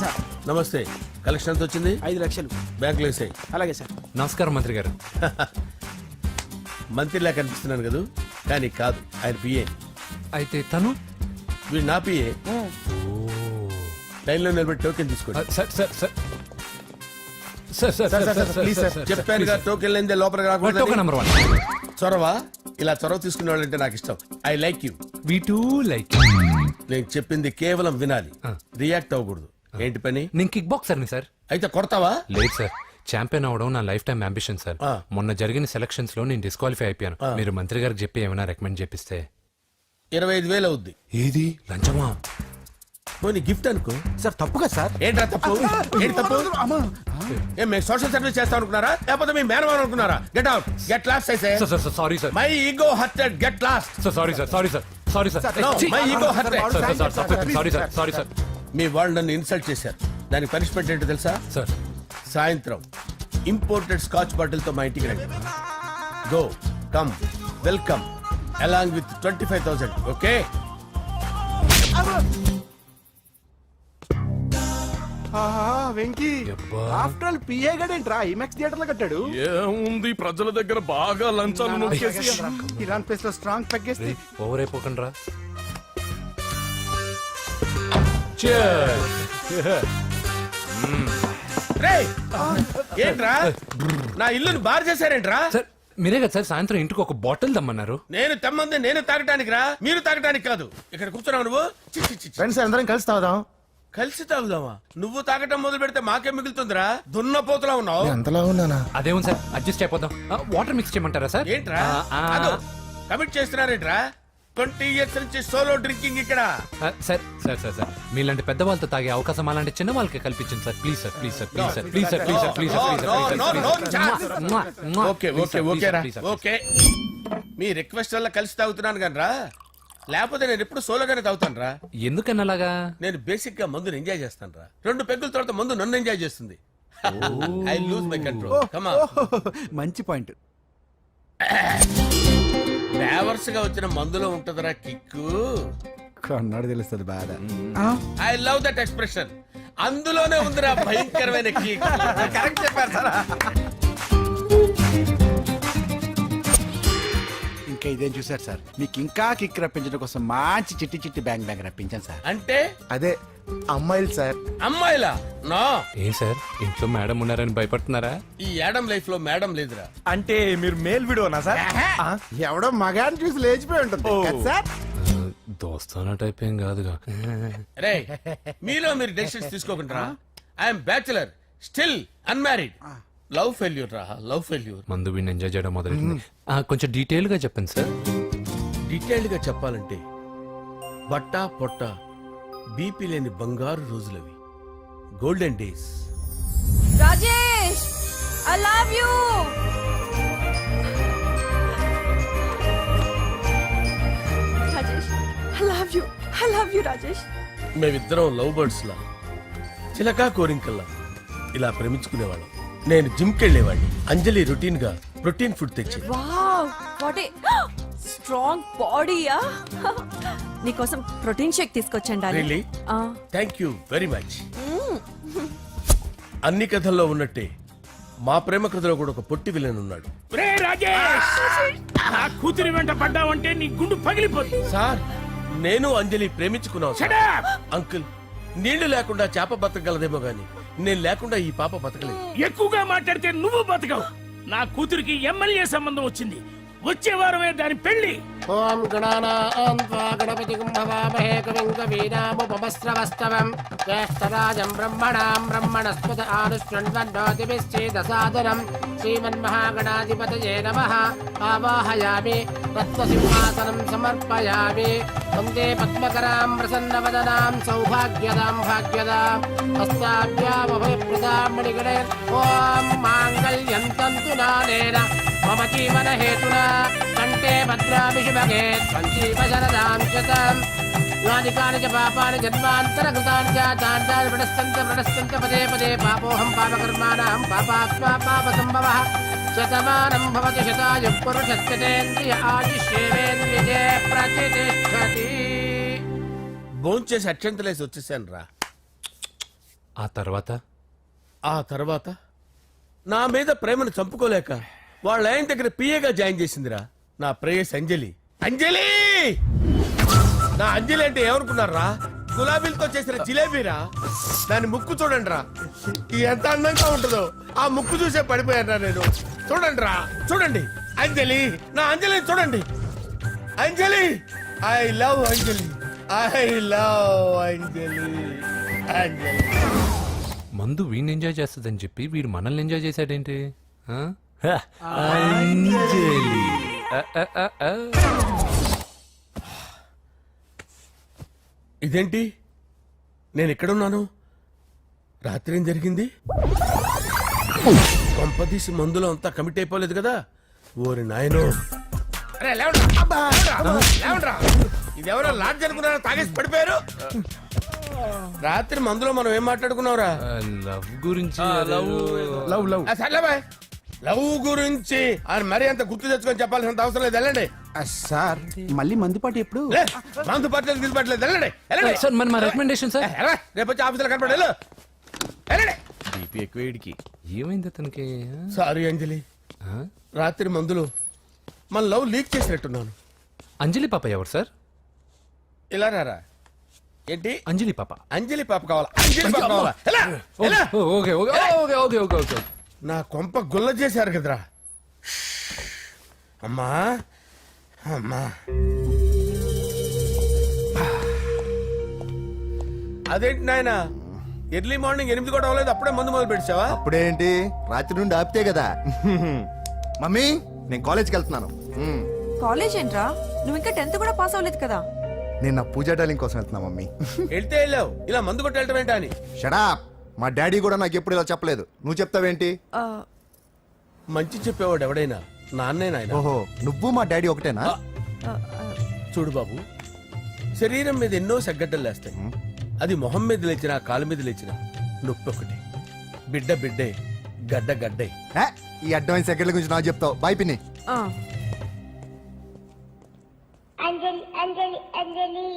Sir. నమస్తే. Collection ఎంత వచ్చింది? 5 లక్షలు. బ్యాంకులో వేసాయి. అలాగే సార్. నమస్కారం మంత్రి గారు. మంత్రిలా కనిపిస్తున్నాను కదా, కానీ కాదు, ఆయన పిఏ. అయితే తను వీడు నా పిఏ. లైన్లో నిలబెట్టి టోకెన్ తీసుకోండి. Sir sir sir please sir, చెప్పానుగా టోకెన్ లేనిదే లోపలికి టోకెన్ రాకూడదు. నెంబర్ 1. చొరవ ఇలా చొరవ తీసుకునే వాళ్ళంటే నాకు ఇష్టం. I like you. We two like. నేను చెప్పింది కేవలం వినాలి, రియాక్ట్ అవ్వకూడదు. ఏంటి పని? నేను కిక్ బాక్సర్ని సార్. అయితే కొడతావా? లేదు సార్, ఛాంపియన్ అవడం నా లైఫ్ టైం అంబిషన్ సార్. మొన్న జరిగిన సెలక్షన్స్ లో నేను డిస్క్వాలిఫై అయిపోయాను. మీరు మంత్రి గారికి చెప్పి ఏమైనా రికమెండ్ చేపిస్తే. 25,000 అవుద్ది. ఏది లంచమా? పోనీ గిఫ్ట్ అనుకో. సార్ తప్పుగా సార్. ఏంట్రా తప్పు? ఏంటి తప్పు? ఏం మేము సోషల్ సర్వీస్ చేస్తాం అనుకున్నారా, లేకపోతే మీ మేనమాన్ అనుకున్నారా? Get out, get lost. అయితే sorry sir, my ego hurted, get lost. Sorry sir, sorry sir, sorry sir, my ego hurted. Sorry sir, sorry sir. మీ వాళ్ళు నన్ను ఇన్సల్ట్ చేశారు. దానికి పనిష్మెంట్ ఏంటో తెలుసా? సార్ సాయంత్రం ఇంపోర్టెడ్ స్కాచ్ బాటిల్ తో మా ఇంటికి రండి. Go come welcome along with 25,000. Okay? Venky after all PA గడేంట్రా ఇమెక్స్ థియేటర్ లో కట్టాడు. ఏముంది, ప్రజల దగ్గర బాగా లంచాలు నొక్కేసి ఇరాన్ ప్లేస్ లో స్ట్రాంగ్ తగ్గేస్తే ఓవర్ అయిపోకండి రా. రేయ్, ఏంట్రా నా ఇల్లుని బార్ చేశారేంట్రా? సార్ మీరే కదా సార్ సాయంత్రం ఇంటికి ఒక బాటిల్ దమ్మన్నారు. నేను తెమ్మంది నేను తాగటానికి రా, మీరు తాగటానికి కాదు. ఇక్కడ కూర్చున్నావు నువ్వు. చి, చి, చి, చి. ఫ్రెండ్స్ అందరం కలిసి తాగుదాం. కలిసి తాగుదామా? నువ్వు తాగటం మొదలు పెడితే మాకే మిగులుతుందిరా. దున్నపోతులా ఉన్నావు. ఎంతలా ఉన్నానా? అదేమో సార్, అడ్జస్ట్ అయిపోదాం. వాటర్ మిక్స్ చేయమంటారా సార్? ఏంట్రా కమిట్ చేస్తున్నారేంట్రా? 20 years నుంచి సోలో డ్రింకింగ్ ఇక్కడ. సార్ సార్ సార్ సార్ మీలాంటి పెద్ద వాళ్ళతో తాగే అవకాశం అలాంటి చిన్న వాళ్ళకి కల్పించండి sir. Please sir, please sir, please sir, please sir, please sir, please sir. Okay okay okay రా, ఓకే. మీ రిక్వెస్ట్ వల్ల కలిసి తాగుతున్నాను కానీ రా, లేకపోతే నేను ఎప్పుడు సోలోగానే తాగుతాను రా. ఎందుకని అలాగా? నేను బేసిక్ గా మందుని ఎంజాయ్ చేస్తాను రా. 2 పెగ్గుల తర్వాత మందు నన్ను ఎంజాయ్ చేస్తుంది. I lose my control. Come on. మంచి పాయింట్. ఫ్లేవర్స్ గా వచ్చిన మందులో ఉంటదరా కిక్కు. కన్నాడు తెలుస్తుంది బాధ. I love that expression. అందులోనే ఉందిరా భయంకరమైన కిక్. కరెక్ట్ చెప్పారు సార్. ఇంకా ఇదేం చూసారు సార్, మీకు ఇంకా కిక్ రప్పించడం కోసం మంచి చిట్టి చిట్టి బ్యాంగ్ బ్యాంగ్ రప్పించాను సార్. అంటే అదే అమ్మాయిలు సార్. అమ్మాయిలా? నా ఏం సార్ ఇంట్లో మేడం ఉన్నారని భయపడుతున్నారా? ఈ యాడమ్ లైఫ్ లో మేడం లేదురా. అంటే మీరు మేల్ వీడియోనా సార్? ఎవడో మగాన్ని చూసి లేచిపోయి ఉంటుంది కదా సార్. దోస్తానా టైప్ ఏం కాదుగా. రే, మీలో మీరు డెసిషన్స్ తీసుకోకుండా. I'm bachelor, still unmarried. Love failure రా, లవ్ ఫెయిల్యూర్. మందు వీడిని ఎంజాయ్ చేయడం మొదలైంది. కొంచెం డీటెయిల్ గా చెప్పండి సార్. డీటెయిల్డ్ గా చెప్పాలంటే బట్టా పొట్ట బీపీ లేని బంగారు రోజులవి, golden days. Rajesh, I love you. Rajesh, I love you. I love you Rajesh. మేమిద్దరం లవ్ బర్డ్స్ లా, చిలకా కోరింకల్లా ఇలా ప్రేమించుకునేవాళ్ళం. నేను జిమ్కి వెళ్ళేవాడిని. అంజలి రొటీన్ గా ప్రోటీన్ ఫుడ్ తెచ్చి. వావ్, వాట్ ఏ స్ట్రాంగ్ బాడీయా. నీకోసం ప్రోటీన్ షేక్ తీసుకొచ్చండి. Really? Thank you very much. అన్ని కథల్లో ఉన్నట్టే మా ప్రేమ కథలో కూడా ఒక పొట్టి విలన్ ఉన్నాడు. కూతురి వెంట పడ్డావంటే నీ గుండు పగిలిపోతుంది. సార్, నేను అంజలి ప్రేమించుకున్నాను. అంకుల్, నీళ్లు లేకుండా చేప బతకగలదేమో గాని నేను లేకుండా ఈ పాప బతకలేదు. ఎక్కువగా మాట్లాడితే నువ్వు బతకవు. నా కూతురికి ఎమ్మెల్యే సంబంధం వచ్చింది. వచ్చే వారమే దాని పెళ్లి. ఓం గణానాం త్వా గణపతిం భవామహే కవిం కవీనాముపమస్రవస్తవం జ్యేష్ఠరాజం బ్రహ్మణాం బ్రహ్మణస్పద ఆనుష్ఠ్వన్నోతిభిశ్చేదసాదనం శ్రీమన్మహాగణాధిపతయే నమః. ఆవాహయామి తత్వసింహాసనం సమర్పయామి. వందే పద్మకరాం ప్రసన్నవదనాం సౌభాగ్యదాం భాగ్యదాం హస్తాభ్యామభయప్రదాం మణిగణే. ఓం మాంగళ్యం తంతు నానేన మమ జీవన హేతునా కంటే భద్రామి శుభగే త్వం జీవ శరదాం శతం. యానికాని చ పాపాని జన్మాంతరకృతాని చ తాని ప్రణశ్యంత పదే పదే పాపోహం పాపకర్మాణం పాపాత్మా పాపసంభవః. శతమానం భవతి శతాయు పురుషస్యేంద్రియ ఆయుష్యేంద్రియే ప్రతిష్టతి. భోంచేసి అక్షంతలేసి వచ్చేసాను రా. ఆ తర్వాత ఆ తర్వాత నా మీద ప్రేమను చంపుకోలేక వాళ్ళ ఆయన దగ్గర పిఏగా జాయిన్ చేసిందిరా నా ప్రేయస్ అంజలి. అంజలి నా అంజలి అంటే ఏమనుకున్నారా? గులాబీలతో చేసిన జిలేబీరా. దాని ముక్కు చూడండి రా, ఎంత అందంగా ఉంటుందో. ఆ ముక్కు చూసే పడిపోయారా నేను. చూడండి రా, చూడండి అంజలి, నా అంజలిని చూడండి. Anjali, I love Anjali, I love Anjali. Anjali మందు వీడిని ఎంజాయ్ చేస్తుందని చెప్పి వీడు మనల్ని ఎంజాయ్ చేశాడేంటి? ఆ? హ, అంజలి. ఆ. ఇదేంటి, నేను ఎక్కడున్నాను? రాత్రి ఏం జరిగింది? కొంపదీసి మందులో అంతా కమిట్ అయిపోలేదు కదా? ఓరి నాయనో. అరే, లేవండ్రా. అబ్బా, లేవండ్రా. ఇదెవరో లాడ్జ్ అనుకున్నారా? తాగేసి పడిపోయారు. రాత్రి మందులో మనం ఏం మాట్లాడుకున్నావురా? లవ్ గురించి సర్లే బాయ్, లవ్ గురించి ఆయన మరీ అంత గుర్తు తెచ్చుకొని చెప్పాల్సినంత అవసరం లేదు. వెళ్ళండి. సార్ మళ్ళీ మందుపాటి ఎప్పుడు? లే, మందు పట్టలేదు, గిల్లు పట్టలేదు. వెళ్ళండి, వెళ్ళండి. సార్ మరి మా రికమెండేషన్ సార్. రేపు వచ్చి ఆఫీసులో కనపడి వెళ్ళు. వెళ్ళండి. బీపీ ఎక్కువ వీడికి. ఏమైంది అతనికి? సారీ అంజలి, ఆ? రాత్రి మందులో మన లవ్ లీక్ చేసినట్టున్నాను. అంజలి పాప ఎవరు సార్? ఇలా రారా. ఏంటి? అంజలి పాప. అంజలి పాప కావాలా? అంజలి పాప కావాలా? ఎలా? ఎలా? Okay okay okay okay okay okay. నా కొంప గుల్ల చేశారు కదరా. అమ్మా అమ్మా, అదేంటి నాయన, ఎర్లీ మార్నింగ్ 8 కూడా అవ్వలేదు, అప్పుడే మందు మొదలు పెడిచావా? అప్పుడేంటి, రాత్రి నుండి ఆపితే కదా. మమ్మీ, నేను కాలేజ్కి వెళ్తున్నాను. కాలేజ్ ఏంట్రా? నువ్వు ఇంకా 10th కూడా పాస్ అవ్వలేదు కదా. నేను నా పూజా డాలింగ్ కోసం వెళ్తున్నా మమ్మీ. వెళ్తే వెళ్ళావు, ఇలా మందు కొట్టి వెళ్ళటం ఏంటా అని. షడాప్, మా డాడీ కూడా నాకు ఎప్పుడు ఇలా చెప్పలేదు. నువ్వు చెప్తావేంటి? ఆ, మంచి చెప్పేవాడు ఎవడైనా నాన్నే నాయన. ఓహో, నువ్వు మా డాడీ ఒకటేనా? ఆ, ఆ, చూడు బాబు, శరీరం మీద ఎన్నో సగ్గడ్డలు లేస్తాయి. అది మొహం మీద లేచినా కాలు మీద లేచినా నొప్పి ఒకటి. బిడ్డ బిడ్డే, గడ్డ గడ్డే. ఏ, ఈ అడ్వాన్స్ సెకండ్ల గురించి నాకు చెప్తావు. బాయ్ పిన్ని. ఆ. అంజలి అంజలి అంజలి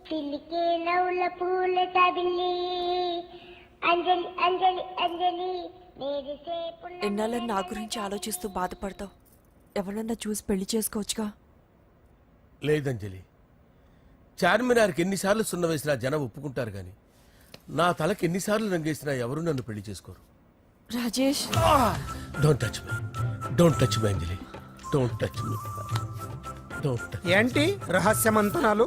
చిలికే నవ్వుల పూల తబిల్లి అంజలి అంజలి అంజలి మెరిసే ఎన్నాళ్ళ నా గురించి ఆలోచిస్తూ బాధపడతావు. ఎవరన్నా చూసి పెళ్లి చేసుకోవచ్చుగా. లేదంజలి, చార్మినార్కి ఎన్నిసార్లు సున్న వేసినా జనం ఒప్పుకుంటారు గాని నా తలకి ఎన్నిసార్లు రంగేసినా ఎవరు నన్ను పెళ్లి చేసుకోరు. Rajesh, don't touch me, don't touch me Anjali, don't touch me, don't touch. ఏంటి రహస్య మంతనాలు?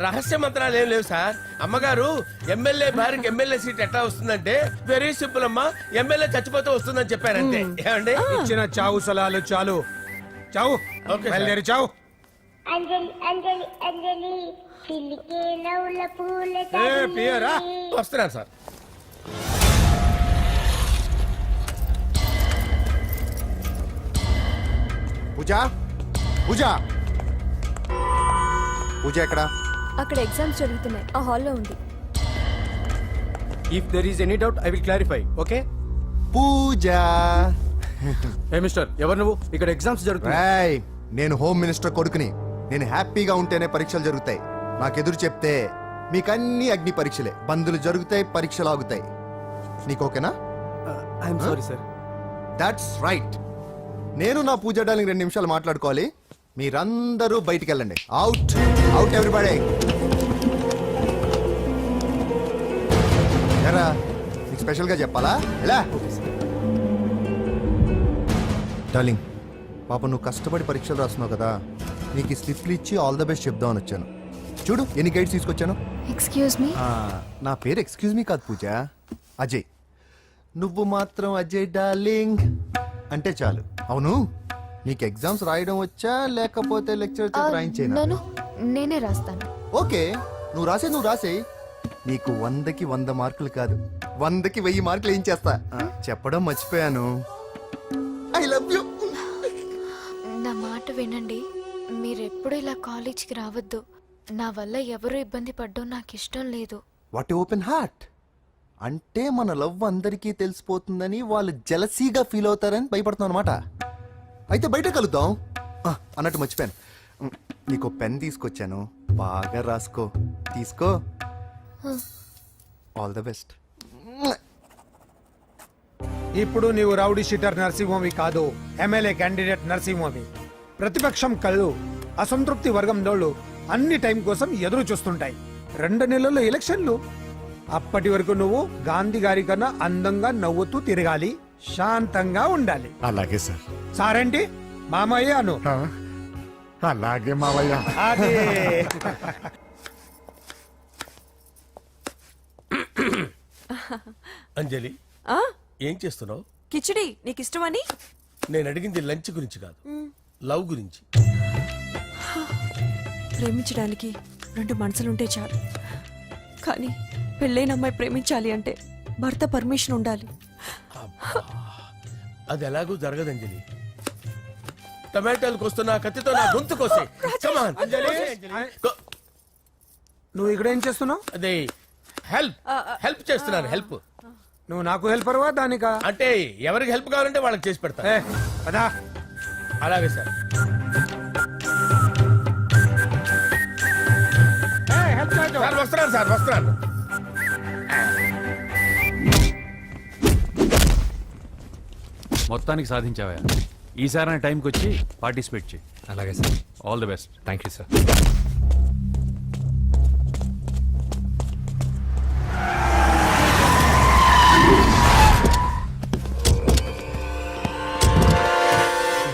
రహస్య మంత్రాలు ఏం లేవు సార్. అమ్మగారు ఎమ్మెల్యే భార్యకి ఎమ్మెల్యే సీట్ ఎట్లా వస్తుందంటే వెరీ సింపుల్ అమ్మా, ఎమ్మెల్యే చచ్చిపోతే వస్తుందని చెప్పారంటే. ఏమండి? ఇచ్చిన చావు సలాలు చాలు. చావు. Okay sir. బయలుదేరి చావు. అంజలి అంజలి అంజలి చిలికే నవ్వుల పూల పియరా? తబిల్లి వస్తున్నాను సార్. పూజ, పూజ, పూజ ఎక్కడ? అక్కడ ఎగ్జామ్స్ జరుగుతున్నాయి, ఆ హాల్లో ఉంది. If there is any doubt I will clarify. Okay. Pooja. ఏ మిస్టర్, ఎవరు నువ్వు? ఇక్కడ ఎగ్జామ్స్ జరుగుతున్నాయి. రాయ్, నేను హోమ్ మినిస్టర్ కొడుకుని. నేను హ్యాపీగా ఉంటేనే పరీక్షలు జరుగుతాయి. నాకెదురు చెప్తే మీకన్నీ అగ్ని పరీక్షలే. బందులు జరుగుతాయి, పరీక్షలు ఆగుతాయి. నీకు ఓకేనా? I'm sorry sir. That's right. నేను నా పూజ డార్లింగ్ 2 నిమిషాలు మాట్లాడుకోవాలి. మీరందరూ బయటికి వెళ్ళండి. Out, out everybody. ఎరా, నీకు స్పెషల్ గా చెప్పాలా? ఎలా డార్లింగ్, పాప నువ్వు కష్టపడి పరీక్షలు రాస్తున్నావు కదా, నీకు ఈ స్లిప్లు ఇచ్చి ఆల్ ద బెస్ట్ చెప్దామని వచ్చాను. చూడు ఎన్ని గైడ్స్ తీసుకొచ్చాను. Excuse me. నా పేరు ఎక్స్క్యూజ్ మీ కాదు పూజ, అజయ్. నువ్వు మాత్రం అజయ్ డార్లింగ్ అంటే చాలు. అవును, నీకు ఎగ్జామ్స్ రాయడం వచ్చా లేకపోతే లెక్చర్ రాయించేనా? నన్ను నేనే రాస్తాను. ఓకే, నువ్వు రాసేయి. నీకు 100కి 100 మార్కులు కాదు, 100కి 1000 మార్కులు ఏం చేస్తా. చెప్పడం మర్చిపోయాను, ఐ లవ్ యూ. నా మాట వినండి, మీరెప్పుడు ఇలా కాలేజ్కి రావద్దు. నా వల్ల ఎవరు ఇబ్బంది పడ్డం నాకు ఇష్టం లేదు. What open heart. అంటే మన లవ్ అందరికీ తెలిసిపోతుందని వాళ్ళు జలసీగా ఫీల్ అవుతారని భయపడుతున్నాం అనమాట. అయితే బయట కలుద్దాం. అన్నట్టు మర్చిపోయాను, నీకు పెన్ తీసుకొచ్చాను, బాగా రాసుకో. తీసుకో. All the best. ఇప్పుడు నీవు రౌడీ షీటర్ నరసింహవి కాదు, ఎమ్మెల్యే క్యాండిడేట్ నరసింహవి. ప్రతిపక్షం కళ్ళు అసంతృప్తి వర్గం నోళ్ళు అన్ని టైం కోసం ఎదురు చూస్తుంటాయి. 2 నెలల్లో ఎలక్షన్లు. అప్పటి వరకు నువ్వు గాంధీ గారి కన్నా అందంగా నవ్వుతూ తిరగాలి, శాంతంగా ఉండాలి. అలాగే సార్. సారేంటి మామయ్య అను. అలాగే మావయ్య. అదే అంజలి, ఆ? ఏం చేస్తున్నావు? కిచిడి నీకు ఇష్టమని. నేను అడిగింది లంచ్ గురించి కాదు, లవ్ గురించి. ప్రేమించడానికి 2 మనసులుంటే చాలు, కానీ పెళ్ళైన అమ్మాయి ప్రేమించాలి అంటే భర్త పర్మిషన్ ఉండాలి. అది ఎలాగూ జరగదు అంజలి. టమాటాలకు వస్తున్న కత్తితో నా గొంతు కోసే. Come on. Go. నువ్వు ఇక్కడ ఏం చేస్తున్నావు? అదే హెల్ప్ చేస్తున్నాను. హెల్ప్ నువ్వు నాకు హెల్పర్వా దానికా? అంటే ఎవరికి హెల్ప్ కావాలంటే వాళ్ళకి చేసి పెడతా. పదా. అలాగే సార్. సార్ వస్తున్నాను, సార్ వస్తున్నాను. మొత్తానికి సాధించావా? ఈసారి టైంకి వచ్చి పార్టిసిపేట్ చేయి. అలాగే sir. All the best. Thank you sir.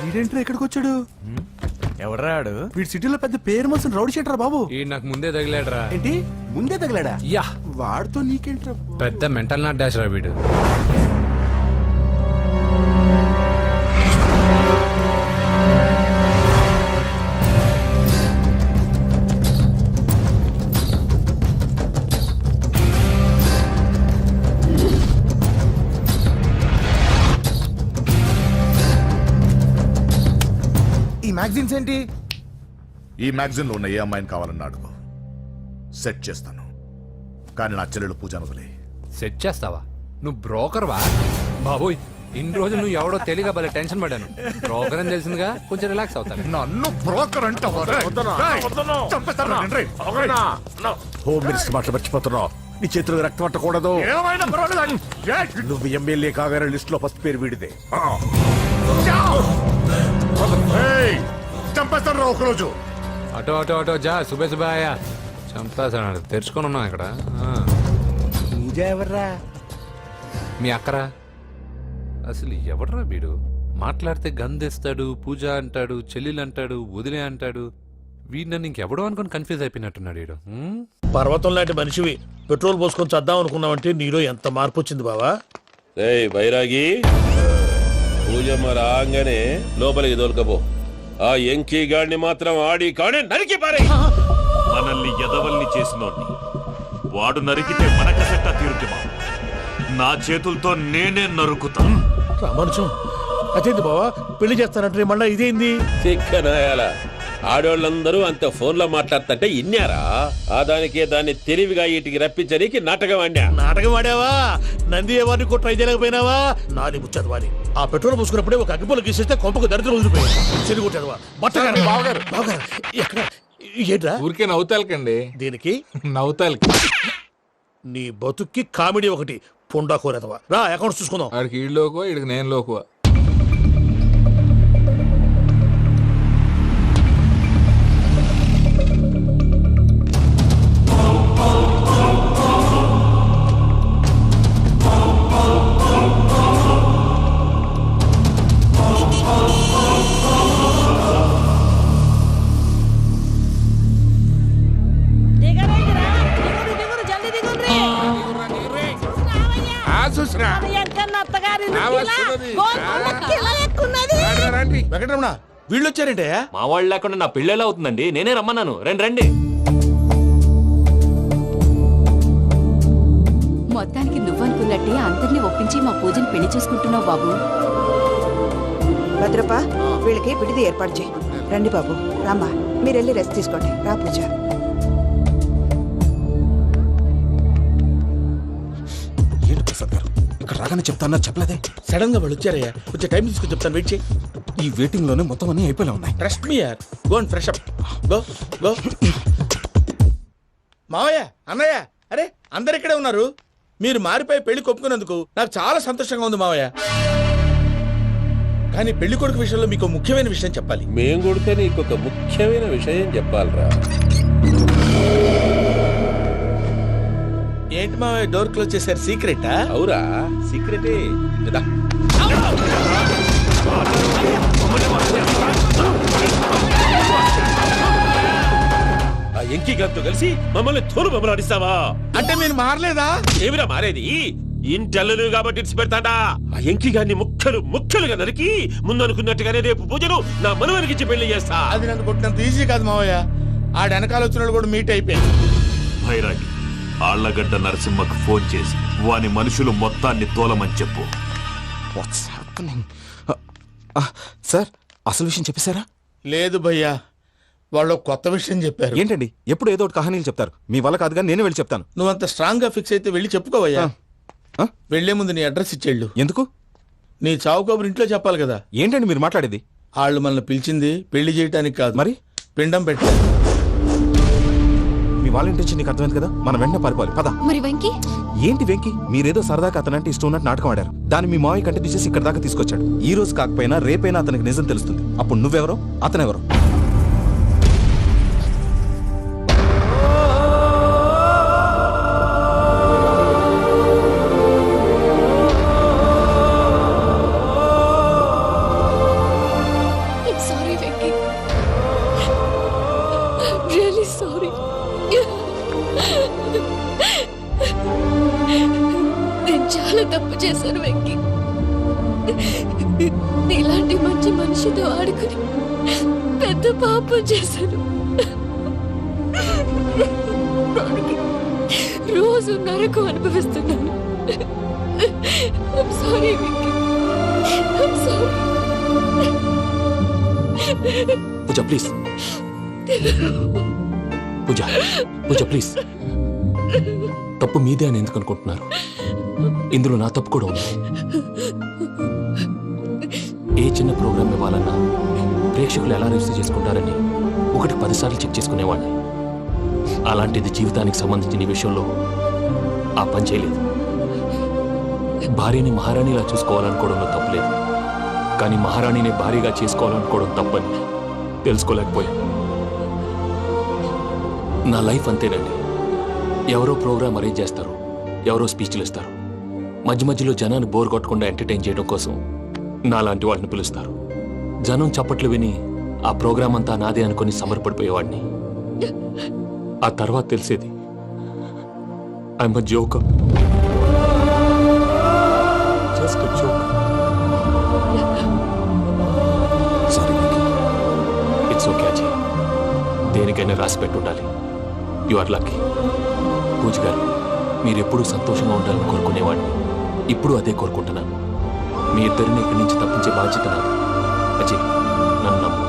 వీడేంట్రా ఎక్కడికి వచ్చాడు? ఎవడరాడు? వీడి సిటీలో పెద్ద పేరు మోసిన రౌడీ షీటర్ బాబు. ఈ నాకు ముందే తగిలాడరా. ఏంటి ముందే తగిలాడా? యా, వాడితో నీకేంట్రా? పెద్ద మెంటల్ నాట్ డాష్ రా వీడు. ఈ మ్యాగజైన్స్ ఏంటి? ఈ మ్యాగజైన్ లో ఉన్న ఏ అమ్మాయిని కావాలన్నా అడుగు, సెట్ చేస్తాను. కానీ నా చెల్లెలు పూజను వదిలే. సెట్ చేస్తావా? నువ్వు బ్రోకర్ వా? బాబోయ్, ఇన్ని రోజులు నువ్వు ఎవడో తెలియక భలే టెన్షన్ పడ్డాను. బ్రోకర్ అని తెలిసిందిగా కొంచెం రిలాక్స్ అవుతాను. నన్ను బ్రోకర్ అంటావా? హోమ్ మినిస్టర్ మాటలు మర్చిపోతున్నావు. నీ చేతులకు రక్తం పట్టకూడదు. ఏమైనా పర్వాలేదు. నువ్వు ఎమ్మెల్యే కాగానే లిస్ట్ లో ఫస్ట్ పేరు వీడిదే. చంపేస్తాను ఒకరోజు. అటో అటో అటో జా, సుబే సుబే ఆయా. చంపేసాడు. తెరుచుకొని ఉన్నాం ఇక్కడ. పూజ ఎవర్రా? మీ అక్కరా? అసలు ఎవడరా వీడు? మాట్లాడితే గంధేస్తాడు, పూజ అంటాడు, చెల్లెలు అంటాడు, వదిలే అంటాడు. వీడు నన్ను ఇంకెవడో అనుకుని కన్ఫ్యూజ్ అయిపోయినట్టున్నాడు వీడు. పర్వతం లాంటి మనిషివి పెట్రోల్ పోసుకొని చద్దాం అనుకున్నావంటే నీలో ఎంత మార్పు వచ్చింది బావా. బైరాగి, పూజమ్మ రాగానే లోపలికి దొరకపో. ఆ ఎంకీ గాడిని మాత్రం ఆడి కాడే నరికి పారే. మనల్ని ఎదవల్ని చేసినోడ్ని వాడు నరికితే మనకసెట్ట తీరుతుమా? నా చేతులతో నేనే నరుకుతా. రామానుజం, అదేంటి బావా పెళ్లి చేస్తానంటే మళ్ళా ఇదేంది? చిక్కనాయాల ఆడోళ్ళందరూ అంత ఫోన్లో మాట్లాడుతుంటే ఇన్నారా? ఆ దానికే దాన్ని తెలివిగా వీటికి రప్పించడానికి నాటకం ఆడా. నాటకం ఆడావా? నంది ఎవరిని కూడా ట్రై చేయలేకపోయినావా? నాది ముచ్చదు వాడి. ఆ పెట్రోల్ పోసుకున్నప్పుడే ఒక అగ్గిపుల్ల గీసేస్తే కొంపకు దరిద్రం వదిలిపోయింది. చెరి కొట్టాడువా? బట్టగారు బావగారు బావగారు ఎక్కడ? ఏంట్రా ఊరికే నవ్వుతాలకండి. దీనికి నవ్వుతాలకి నీ బతుక్కి కామెడీ ఒకటి. పొండా కోరేదవా? రా అకౌంట్స్ చూసుకుందాం. ఆడికి ఈడులోకో ఇడికి నేను లోకువా. వెంకటరమణ, వీళ్ళు వచ్చారంటే? మా వాళ్ళు లేకుండా నా పెళ్ళేలా అవుతుందండి? నేనే రమ్మన్నాను. రండి రండి. మొత్తానికి నువ్వనుకున్నట్టే అందరినీ ఒప్పించి మా పూజని పెళ్లి చేసుకుంటున్నావు బాబు. భద్రప వీళ్ళకి విడిది ఏర్పాటు చేయి. రండి బాబు, రామ్మా మీరు వెళ్ళి రెస్ట్ తీసుకోండి. రా పూజ. ఏంటి ప్రసాద్ గారు ఇక్కడ రాగానే చెప్తాను చెప్పలేదే? సడన్ గా వాళ్ళు వచ్చారయ్యా. కొంచెం టైం తీసుకుని చెప్తాను, వెయిట్ చేయి. ఈ వెయిటింగ్ లోనే మొత్తం అన్ని అయిపోయి ఉన్నాయి. ట్రస్ట్ మీ యార్. Go and fresh up. Go go. మావయ్య, అన్నయ్య, అరే అందరు ఇక్కడే ఉన్నారు. మీరు మారిపోయి పెళ్లి కొప్పుకున్నందుకు నాకు చాలా సంతోషంగా ఉంది మావయ్య. కానీ పెళ్లి కొడుకు విషయంలో మీకు ముఖ్యమైన విషయం చెప్పాలి. మేం కొడితే నీకు ఒక ముఖ్యమైన విషయం చెప్పాలరా. ఏంటి మావయ్య డోర్ క్లోజ్ చేశారు? సీక్రెటా? అవురా, సీక్రెటే. కదా ఆ ఎంకి గారితో కలిసి మమ్మల్ని తోలు బొమ్మలాడిస్తావా? అంటే మీరు మారలేదా? ఏమిరా మారేది? ఇంటల్లు కాబట్టి ఇడిచి పెడతాడా? ఆ ఎంకి గారిని ముక్కలుగా నరికి ముందనుకున్నట్టుగానే రేపు పూజను నా మనవనికిచ్చి పెళ్లి చేస్తా. అది నన్ను కొట్టినంత ఈజీ కాదు మావయ్య. ఆ వెనకాల వచ్చిన కూడా మీట్ అయిపోయింది. భైరాగి ఆళ్లగడ్డ నరసింహకు ఫోన్ చేసి వాని మనుషులు మొత్తాన్ని తోలమని చెప్పు. సార్ అసలు విషయం చెప్పేశారా? లేదు భయ్యా, వాళ్ళు కొత్త విషయం చెప్పారు. ఏంటండి ఎప్పుడు ఏదో ఒకటి కహానీలు చెప్తారు. మీ వల్ల కాదు కానీ నేనే వెళ్ళి చెప్తాను. నువ్వంత స్ట్రాంగ్ గా ఫిక్స్ అయితే వెళ్ళి చెప్పుకోవయ్యా. వెళ్లే ముందు నీ అడ్రస్ ఇచ్చేళ్ళు. ఎందుకు? నీ చావు కబురు ఇంట్లో చెప్పాలి కదా. ఏంటండి మీరు మాట్లాడేది? వాళ్ళు మనల్ని పిలిచింది పెళ్లి చేయడానికి కాదు, మరి పిండం పెట్టారు. మీ వాళ్ళ ఇంటెన్షన్ నీకు అర్థమైంది కదా. మనం వెంటనే పారిపోవాలి. పద. మరి వెంకీ? ఏంటి వెంకి? మీరేదో సరదాగా అతనంటే ఇష్టం ఉన్నట్టు నాటకం ఆడారు. దాన్ని మీ మావయ్య కంటే తీసేసి ఇక్కడ దాకా తీసుకొచ్చాడు. ఈ రోజు కాకపోయినా రేపైనా అతనికి నిజం తెలుస్తుంది. అప్పుడు నువ్వెవరో అతనెవరో. Sorry Venky, really sorry. నేను చాలా తప్పు చేశాను వెంకీ. ఇలాంటి మంచి మనిషితో ఆడుకుని పెద్ద పాపం చేశాను. రోజు నరకం అనుభవిస్తున్నాను. Sorry Venky, sorry. Pooja please, Pooja please. తప్పు మీదే అని ఎందుకు అనుకుంటున్నారు? ఇందులో నా తప్పు కూడా ఉంది. ఏ చిన్న ప్రోగ్రామ్ ఇవ్వాలన్నా ప్రేక్షకులు ఎలా రిసీవ్ చేసుకుంటారని 1-10 సార్లు చెక్ చేసుకునేవాడిని. అలాంటిది జీవితానికి సంబంధించిన ఈ విషయంలో ఆ పని చేయలేదు. భార్యని మహారాణిలా చూసుకోవాలనుకోవడంలో తప్పులేదు, కానీ మహారాణిని భారీగా చేసుకోవాలనుకోవడం తప్పని తెలుసుకోలేకపోయాను. నా లైఫ్ అంతేనండి. ఎవరో ప్రోగ్రామ్ అరేంజ్ చేస్తారు, ఎవరో స్పీచ్లు ఇస్తారు. మధ్య మధ్యలో జనాన్ని బోర్ కొట్టకుండా ఎంటర్టైన్ చేయడం కోసం నాలాంటి వాళ్ళని పిలుస్తారు. జనం చప్పట్లు విని ఆ ప్రోగ్రామ్ అంతా నాదే అనుకుని సమర్పడిపోయేవాడిని. ఆ తర్వాత తెలిసేది I'm a joker, just a joker. It's okay Ajay, దేనికైనా రాసి పెట్టుండాలి. You are lucky. పూజ గారు, మీరు ఎప్పుడూ సంతోషంగా ఉండాలని కోరుకునేవాడిని. ఇప్పుడు అదే కోరుకుంటున్నాను. మీ ఇద్దరిని ఇక్కడి నుంచి తప్పించే బాధ్యత నాది. అజయ్, నన్ను నమ్ము.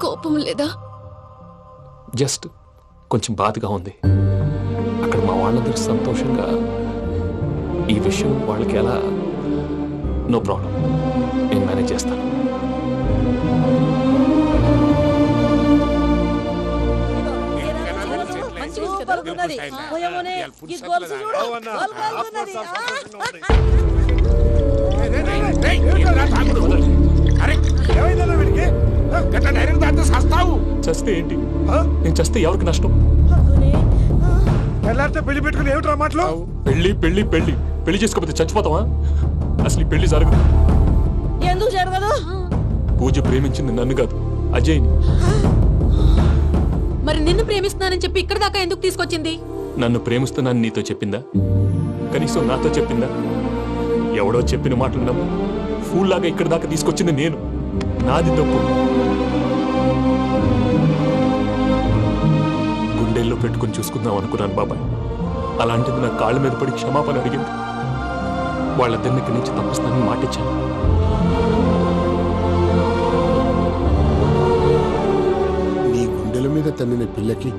కోపం లేదా? జస్ట్ కొంచెం బాధగా ఉంది. అక్కడ మా వాళ్ళందరూ సంతోషంగా, ఈ విషయం వాళ్ళకి ఎలా? నో ప్రాబ్లం, నేను మేనేజ్ చేస్తాను. చస్తే ఏంటి? నేను చస్తే ఎవరికి నష్టం? పెళ్లి పెట్టుకుని ఏమిట్రా మాటలు? పెళ్లి పెళ్లి పెళ్లి పెళ్లి చేసుకోకపోతే చచ్చిపోతావా? అసలు ఈ పెళ్లి జరగదు. ఎందుకు జరగదు? పూజ ప్రేమించింది నన్ను కాదు, అజయ్ని. మరి నిన్ను ప్రేమిస్తున్నానని చెప్పి ఇక్కడ దాకా ఎందుకు తీసుకొచ్చింది? నన్ను ప్రేమిస్తున్నాను నీతో చెప్పిందా? కనీసం నాతో చెప్పిందా? ఎవడో చెప్పిన మాటలు నమ్ము ఫూల్ లాగా ఇక్కడ దాకా తీసుకొచ్చింది నేను. నాది తప్పు. గుండెల్లో పెట్టుకుని చూసుకుందాం అనుకున్నాను బాబాయ్. అలాంటిది నా కాళ్ళ మీద పడి క్షమాపణ అడిగింది. వాళ్ళిద్దరిని ఇక్కడి నుంచి తప్పిస్తానని మాటిచ్చాను. నీ గుండెల మీద తన్నిన పిల్లకి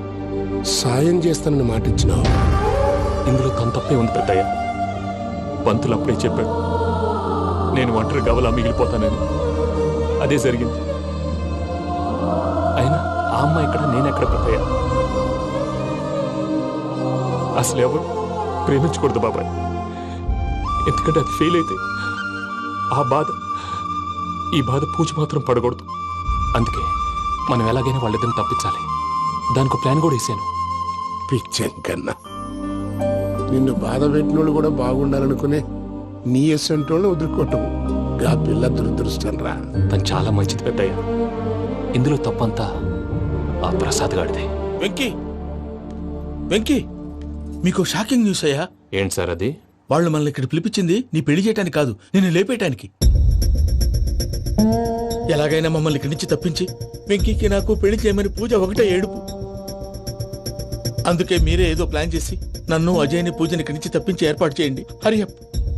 సాయం చేస్తానని మాటిచ్చినావు. ఇందులో తన తప్పే ఉంది పెద్దయ్య. పంతులు అప్పుడే చెప్పాడు నేను ఒంటరి గవలా మిగిలిపోతానని. అదే జరిగింది. అమ్మాయి ఎక్కడ, నేనెక్కడ పెద్దయ్యా? అసలు ఎవరు ప్రేమించకూడదు బాబాయ్, ఎందుకంటే అది ఫెయిల్ అయితే ఈ బాధ పూజ మాత్రం పడకూడదు. అందుకే మనం ఎలాగైనా వాళ్ళిద్దరిని తప్పించాలి. దానికి ప్లాన్ కూడా వేసాను. పిచ్చంకన్నా నిన్ను బాధ పెట్టినోళ్ళు కూడా బాగుండాలనుకునే నీ ఎస్సంటోళ్ళు వదులుకోవటం ఆ పిల్ల దురదృష్టం రా. తను చాలా మంచిది పెద్దయ్య. ఇందులో తప్పంతా ఆ ప్రసాద్ గాడిదే. వెంకీ, మీకు షాకింగ్ న్యూస్ అయ్యా. ఏంటి సార్ అది? వాళ్ళు మనల్ని ఇక్కడ పిలిపించింది నీ పెళ్లి చేయడానికి కాదు, నిన్ను లేపేయటానికి. ఎలాగైనా మమ్మల్ని ఇక్కడి నుంచి తప్పించి వెంకీకి నాకు పెళ్లి చేయమని పూజ ఒకటే ఏడుపు. అందుకే మీరే ఏదో ప్లాన్ చేసి నన్ను అజయ్ని పూజని ఇక్కడి నుంచి తప్పించి ఏర్పాటు చేయండి. హరియప్,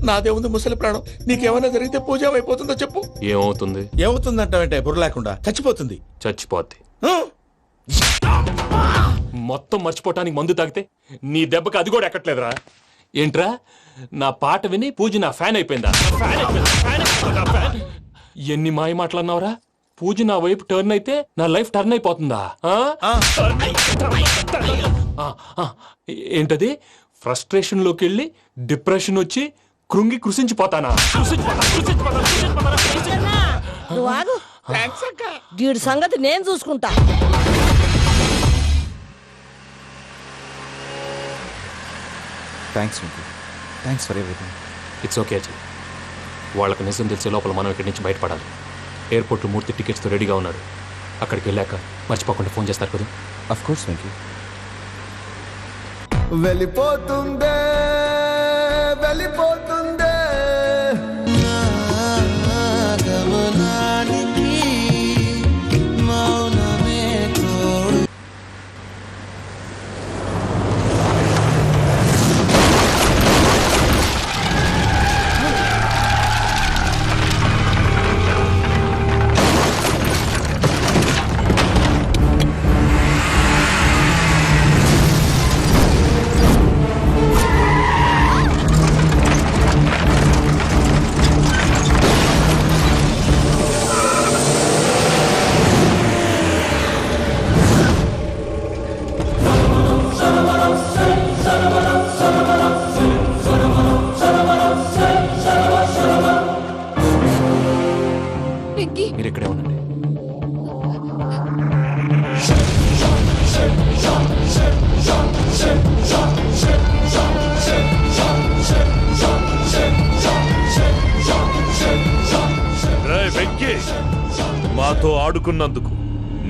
నాదే ఉంది ముసలి ప్రాణం. నీకేమైనా జరిగితే పూజ అయిపోతుందో చెప్పు. ఏమవుతుంది? ఏమవుతుందంటావంటే బుర్ర లేకుండా చచ్చిపోతుంది. చచ్చిపోద్ది. మొత్తం మర్చిపోవటానికి మందు తాగితే నీ దెబ్బకి అది కూడా ఎక్కట్లేదురా. ఏంట్రా, నా పాట విని పూజ నా ఫ్యాన్ అయిపోయిందా? ఎన్ని మాయ మాటలన్నావురా? పూజ నా వైపు టర్న్ అయితే నా లైఫ్ టర్న్ అయిపోతుందా? ఏంటది? ఫ్రస్ట్రేషన్ లోకి వెళ్ళి డిప్రెషన్ వచ్చి కృంగి కృషించిపోతానా? వీడి సంగతి నేను చూసుకుంటా. Thanks for everything. It's okay Ajay. వాళ్ళకి నిజం తెలిసే లోపల మనం ఇక్కడి నుంచి బయటపడాలి. ఎయిర్పోర్ట్లో మూర్తి టికెట్స్తో రెడీగా ఉన్నాడు. అక్కడికి వెళ్ళాక మర్చిపోకుండా ఫోన్ చేస్తారు కదా. Of course Venky. వెళ్ళిపోతుందే వెళ్ళిపోతుందే గమనానికి మౌనమే తోడు. మీరు ఇక్కడే ఉండండి. వెంకీ, మాతో ఆడుకున్నందుకు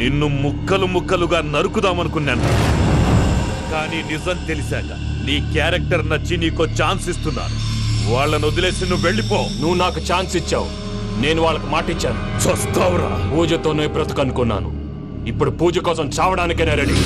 నిన్ను ముక్కలు ముక్కలుగా నరుకుదామనుకున్నాను. కానీ నిజం తెలిసాక నీ క్యారెక్టర్ నచ్చి నీకో ఛాన్స్ ఇస్తున్నాను. వాళ్ళను వదిలేసి నువ్వు వెళ్ళిపో. నువ్వు నాకు ఛాన్స్ ఇచ్చావు, నేను వాళ్ళకి మాట ఇచ్చాను. చస్తావురా. పూజతోనే బ్రతుకనుకున్నాను. ఇప్పుడు పూజ కోసం చావడానికైనా రెడీ.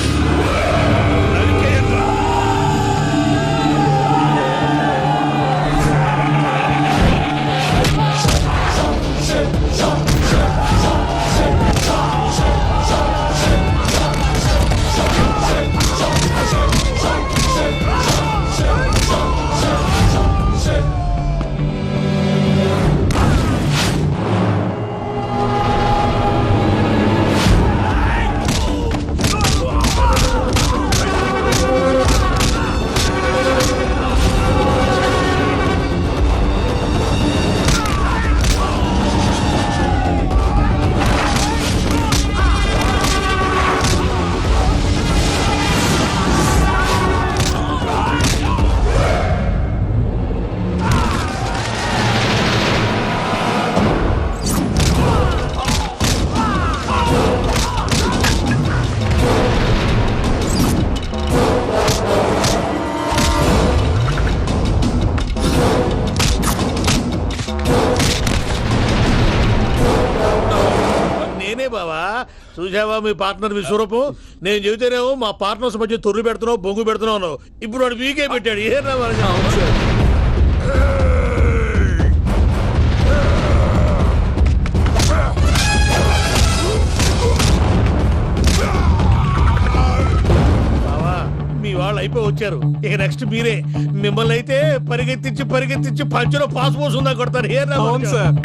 చూసావా మీ పార్ట్నర్ విశ్వరూపం? నేను చెబితేనేమో మా పార్ట్నర్స్ మధ్య తొర్రు పెడుతున్నావు, బొంగు పెడుతున్నావు. ఇప్పుడు వాడు వీకే పెట్టాడు. ఏ మీ వాళ్ళు అయిపోయి వచ్చారు. ఇక నెక్స్ట్ మీరే. మిమ్మల్ని అయితే పరిగెత్తించి పరిగెత్తించి పంచలో పాస్ పోసుందా కొడతారు. ఏ సార్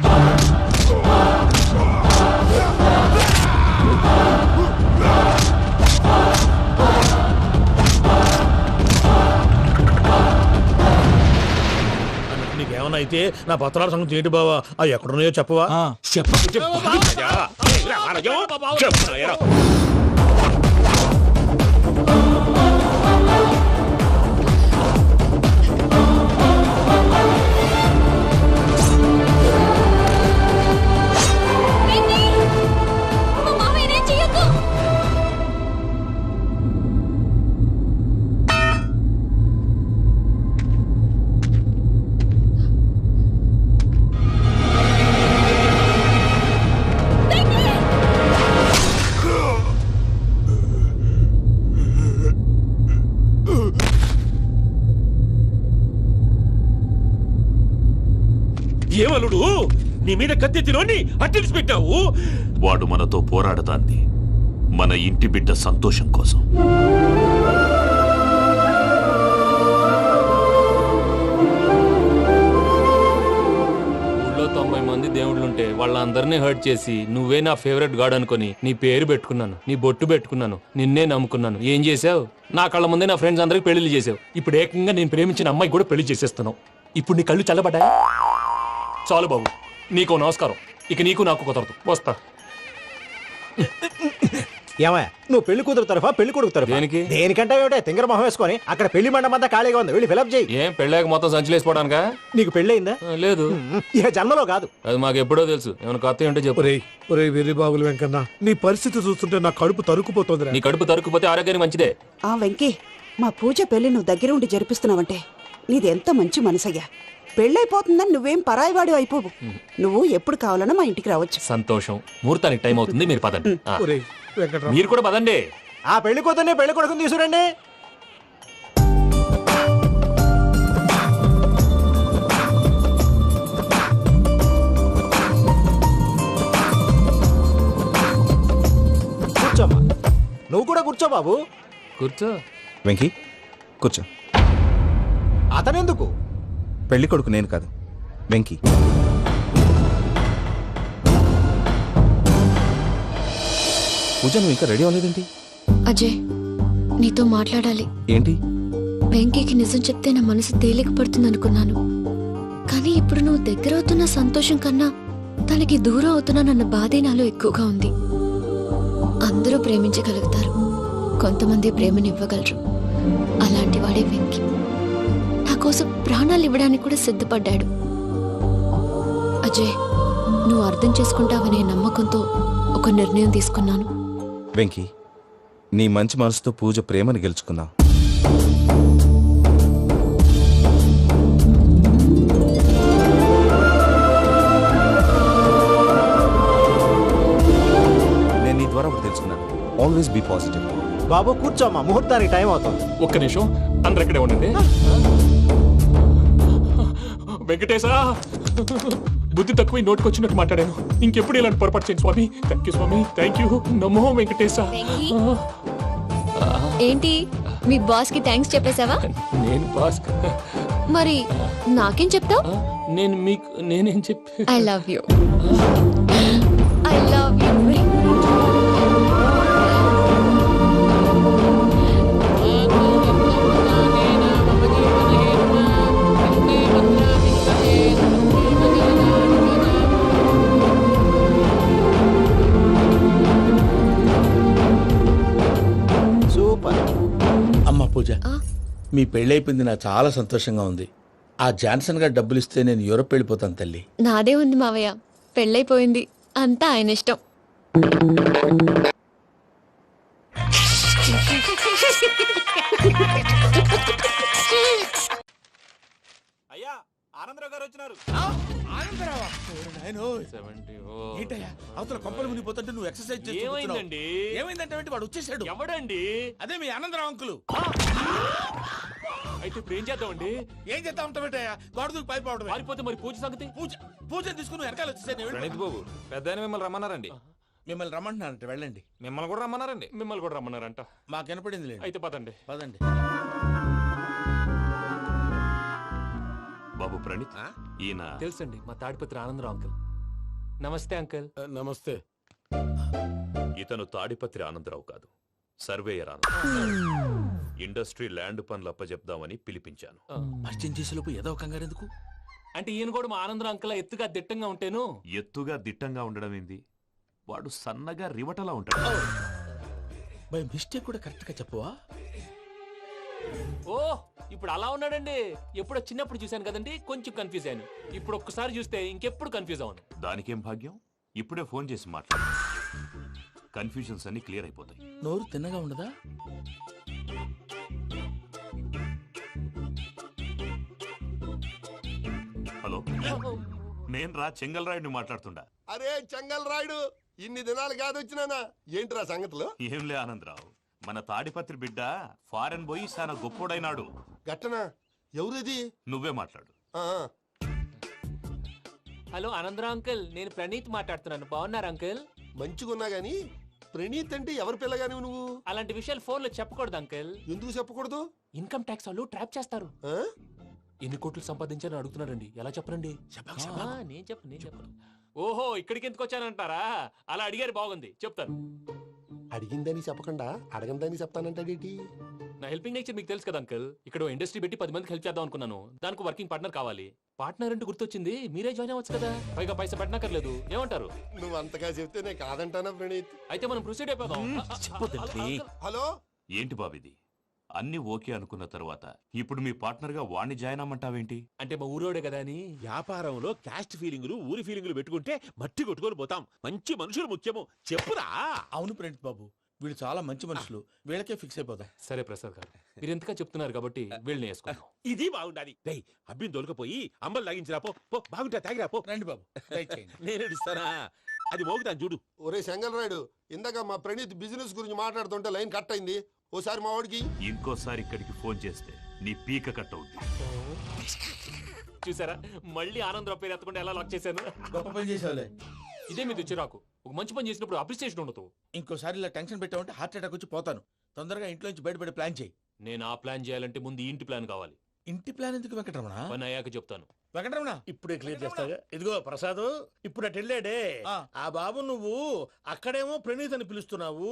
అయితే నా పత్రాల సంగతి ఏంటి బావా అవి ఎక్కడున్నాయో చెప్పవా? ఏమలుడు నీ మీద కత్తెత్తిలోని అట్టెలిసి పెట్టావు. వాడు మనతో పోరాడతాంది మన ఇంటి బిడ్డ సంతోషం కోసం. ఊళ్ళో 90 మంది దేవుళ్ళుంటే వాళ్ళందరినీ హర్ట్ చేసి నువ్వే నా ఫేవరెట్ గాడ్ అనుకుని నీ పేరు పెట్టుకున్నాను, నీ బొట్టు పెట్టుకున్నాను, నిన్నే నమ్ముకున్నాను. ఏం చేసావు? నా కళ్ళ ముందే నా ఫ్రెండ్స్ అందరికి పెళ్లి చేసావు. ఇప్పుడు ఏకంగా నేను ప్రేమించిన అమ్మాయి కూడా పెళ్లి చేసేస్తున్నావు. ఇప్పుడు నీ కళ్ళు చల్లబడ్డాయా? చాలు బాబు, నీకు నమస్కారం. ఇక నీకు నాకు కుదరదు, వస్తా. ఏమయ్య నువ్వు పెళ్లి కూతురు తరఫా పెళ్లి కొడుకు తరఫా? దేనికి? దేనికంటే ఏమిటే తింగర మొహం వేసుకొని అక్కడ పెళ్లి మండపం అంతా ఖాళీగా ఉంది, వెళ్ళి ఫిలప్ చేయి. ఏం పెళ్ళాక మొత్తం సంచలేసిపోవడానికా? నీకు పెళ్ళయిందా? లేదు. ఇక జన్మలో కాదు. అది మాకు ఎప్పుడో తెలుసు. ఏమైనా కొత్త ఉంటే చెప్పు. ఒరే వెర్రి బాబులు వెంకన్న, నీ పరిస్థితి చూస్తుంటే నా కడుపు తరుక్కుపోతుంది. నీ కడుపు తరుక్కుపోతే ఆరోగ్యానికి మంచిదే. ఆ వెంకీ, మా పూజ పెళ్లి నువ్వు దగ్గర ఉండి జరిపిస్తున్నావంటే నీది ఎంత మంచి మనసయ్యా. పెళ్ళైపోతుందని నువ్వేం పరాయివాడి అయిపోవు. నువ్వు ఎప్పుడు కావాలన్నా మా ఇంటికి రావచ్చు. సంతోషం. ముహూర్తానికి టైం అవుతుంది, మీరు పదండి. వెంకట్రావు మీరు కూడా పదండి. ఆ పెళ్లి కూతుర్ని పెళ్లి కొడుకుని తీసుకురండి. కూర్చోమ్మా. నువ్వు కూడా కూర్చో బాబు. కూర్చో. వెంకీ కూర్చో. అతనెందుకు? పెళ్లి కొడుకు నేను కాదు, వెంకీ. పూజ నువ్వు ఇంకా రెడీ అవ్వలేదేంటి? అజయ్, నీతో మాట్లాడాలి. ఏంటి? వెంకీకి నిజం చెప్తే నా మనసు తేలిక పడుతుంది అనుకున్నాను. కానీ ఇప్పుడు నువ్వు దగ్గర అవుతున్న సంతోషం కన్నా తనకి దూరం అవుతున్నానన్న బాధే నాలో ఎక్కువగా ఉంది. అందరూ ప్రేమించగలుగుతారు, కొంతమంది ప్రేమనివ్వగలరు. అలాంటి వాడే వెంకీ. నా కోసం ప్రాణాలు ఇవ్వడానికి కూడా సిద్ధపడ్డాడు. అజయ్, నువ్వు అర్థం చేసుకుంటావనే నమ్మకంతో ఒక నిర్ణయం తీసుకున్నాను. వెంకీ, నీ మంచి మనసుతో పూజ ప్రేమని గెలుచుకుందాం. నేను నీ ద్వారా ఒకటి తెలుసుకున్నాను. Always be positive. బాబు కూర్చోమ్మా, ముహూర్తానికి టైం అవుతుంది. ఒక్క నిమిషం, అందరు ఇక్కడే ఉండండి. వెంకటేశా, బుద్ధి తక్కువ నోటికి వచ్చినట్టు మాట్లాడాను. ఇంకెప్పుడు ఇలాంటి పొరపాటు చేయండి స్వామి. థ్యాంక్ యూ స్వామి, థ్యాంక్ యూ. నమో వెంకటేశ. ఏంటి, మీ బాస్ కి థ్యాంక్స్ చెప్పేశావా? నేను బాస్ మరి నాకేం చెప్తావు? నేను మీకు నేనేం చెప్పి I love you. I love you. అమ్మ పూజ, మీ పెళ్ళైపోయింది, నాకు చాలా సంతోషంగా ఉంది. ఆ జాన్సన్ గారు డబ్బులు ఇస్తే నేను యూరోప్ వెళ్ళిపోతాను తల్లి. నాదే ఉంది మావయ్య, పెళ్ళైపోయింది, అంతా ఆయన ఇష్టం. అయ్యా, ఆనందరావు గారు వచ్చినారు. అవతల కొంపలు మునిగిపోతుంటే నువ్వు ఎక్సర్సైజ్ ఏమైందండి? ఏమైందంటే వాడు వచ్చేసాడు. ఎవడండి? అదే మీ ఆనందరావు అంకులు. అయితే ఇప్పుడు ఏం చేద్దామండి? ఏం చేస్తా ఉంటావేటయ్యా, గొడవకు పైపోవడం. పారిపోతే మరి పూజ సంగతి? పూజ తీసుకుని వెనకాల వచ్చేసాను. బాబు, పెద్ద మిమ్మల్ని రమ్మన్నారండి. మిమ్మల్ని రమ్మంటున్నారంట, వెళ్ళండి. మిమ్మల్ని కూడా రమ్మన్నారండి. మిమ్మల్ని కూడా రమ్మన్నారంట. మాకు వినపడింది. అయితే పదండి. పదండి. బాబు ప్రణీత్, ఈయన తెలుసండి, మా తాడిపత్రి ఆనందరావు అంకుల్. నమస్తే అంకుల్. నమస్తే. ఇతను తాడిపత్రి ఆనందరావు కాదు, సర్వేయర్ ఆనందరావు. ఇండస్ట్రీ ల్యాండ్ పనులు అప్పచెప్దామని పిలిపించాను. పరిచయం చేసేలోపు ఏదో కంగారు ఎందుకు? అంటే ఈయన కూడా మా ఆనందరావు అంకుల్ ఎత్తుగా దిట్టంగా ఉంటేను. ఎత్తుగా దిట్టంగా ఉండడం ఏంది? వాడు సన్నగా రివటలా ఉంటాడు. బై మిస్టేక్ కూడా కరెక్ట్ గా చెప్పవా? ఓ ఇప్పుడు అలా ఉన్నాడండి. ఎప్పుడో చిన్నప్పుడు చూశాను కదండి, కొంచెం కన్ఫ్యూజ్ అయ్యాను. ఇప్పుడు ఒక్కసారి చూస్తే ఇంకెప్పుడు కన్ఫ్యూజ్ అవ్వను. దానికేం భాగ్యం, ఇప్పుడే ఫోన్ చేసి మాట్లాడు. కన్ఫ్యూజన్స్ అన్ని క్లియర్ అయిపోతాయి. నోరు తిన్నగా ఉండదా? హలో, నేను రా చెంగల్ రాయుడిని మాట్లాడుతుండా. అరే చెంగల్ రాయుడు, ఇన్ని దినాలు కాదు వచ్చినానా? ఏంట్రా సంగతులు? ఏంలే ఆనందరావు, మన తాడిపత్రి బిడ్డ ఫారెన్ పోయి చాలా గొప్పోడైనాడు. గట్టనా? ఎవరిది? నువ్వే మాట్లాడు. హలో ఆనందరావు అంకుల్, నేను ప్రణీత్ మాట్లాడుతున్నాను. బాగున్నారు అంకుల్? మంచిగున్నా గాని ప్రణీత్ అంటే ఎవరి పిల్లగాని నువ్వు? అలాంటి విషయాలు ఫోన్ లో చెప్పకూడదు అంకుల్. ఎందుకు చెప్పకూడదు? ఇన్కమ్ ట్యాక్స్ వాళ్ళు ట్రాప్ చేస్తారు. ఎన్ని కోట్లు సంపాదించాలని అడుగుతున్నారండి, ఎలా చెప్పరండి? నేను చెప్పను. ఓహో, ఇక్కడికి ఎందుకు వచ్చానంటారా? అలా అడిగారు, బాగుంది, చెప్తాను. అడిగిందని చెప్పకుండా అడగందని చెప్తానంటాడేటి? నా హెల్పింగ్ నేచర్ మీకు తెలుసు కదా అంకుల్. ఇక్కడ ఇండస్ట్రీ పెట్టి 10 మందికి హెల్ప్ చేద్దాం అనుకున్నాను. దానికి వర్కింగ్ పార్ట్నర్ కావాలి. పార్ట్నర్ అంటే గుర్తొచ్చింది, మీరే జాయిన్ అవ్వచ్చు కదా, పైగా పైసా పెట్టనక్కర్లేదు. ఏమంటారు? నువ్వు అంతగా చెప్తే నేను కాదంటానా ప్రణీత్? అయితే మనం ప్రొసీడ్ అయిపోదాం. హలో, ఏంటి బాబిది? అన్ని ఓకే అనుకున్న తర్వాత ఇప్పుడు మీ పార్ట్నర్ గా వాణ్ణి జాయిన్ అమ్మంటావేంటి? అంటే మా ఊరోడే కదా అని. వ్యాపారంలో క్యాస్ట్ ఫీలింగులు, ఊరి ఫీలింగులు పెట్టుకుంటే మట్టి కొట్టుకొని పోతాం. మంచి మనుషులు ముఖ్యము, చెప్పురా. అవును ప్రణీత్ బాబు, వీళ్ళు చాలా మంచి మనుషులు, వీళ్ళకే ఫిక్స్ అయిపోతాం. సరే ప్రసాద్ గారు, మీరు ఎంతగా చెప్తున్నారు కాబట్టి వీళ్ళని వేసుకుందాం. ఇది బాగుండాలి. డై అబ్బిని దొలకపోయి అంబలు లాగించిరా పో. బాగుంటా తాగిరా పో. రండి బాబు, నేను ఇస్తానా? అది మోగుతాను చూడు. ఒరే చెంగల్ రాయుడు, ఇందాక మా ప్రణీత్ బిజినెస్ గురించి మాట్లాడుతుంటే లైన్ కట్ అయింది. ఓసారి మా వాడికి ఇంకోసారి ఇక్కడికి ఫోన్ చేస్తే నీ పీక కట్ అవుద్ది. చూసారా, మళ్ళీ ఆనందరావు పేరు ఎత్తకుండా ఎలా లాక్ చేశాను. గొప్ప పని చేసేవాళ్ళే. ఇదే మీద చిరాకు. ఒక మంచి పని చేసినప్పుడు అప్రిసియేషన్ ఉండదు. ఇంకోసారి ఇలా టెన్షన్ పెట్టామంటే హార్ట్ అటాక్ వచ్చి పోతాను. తొందరగా ఇంట్లో నుంచి బయటపడే ప్లాన్ చేయి. నేను ఆ ప్లాన్ చేయాలంటే ముందు ఈ ఇంటి ప్లాన్ కావాలి. ఇంటి ప్లాన్ ఎందుకు వెంకటరమణ? పని అయ్యాక చెప్తాను. వెంకటరమణ ఇప్పుడే క్లియర్ చేస్తాగా. ఇదిగో ప్రసాద్, ఇప్పుడు అటు వెళ్ళాడే ఆ బాబు, నువ్వు అక్కడేమో ప్రణీత్ అని పిలుస్తున్నావు,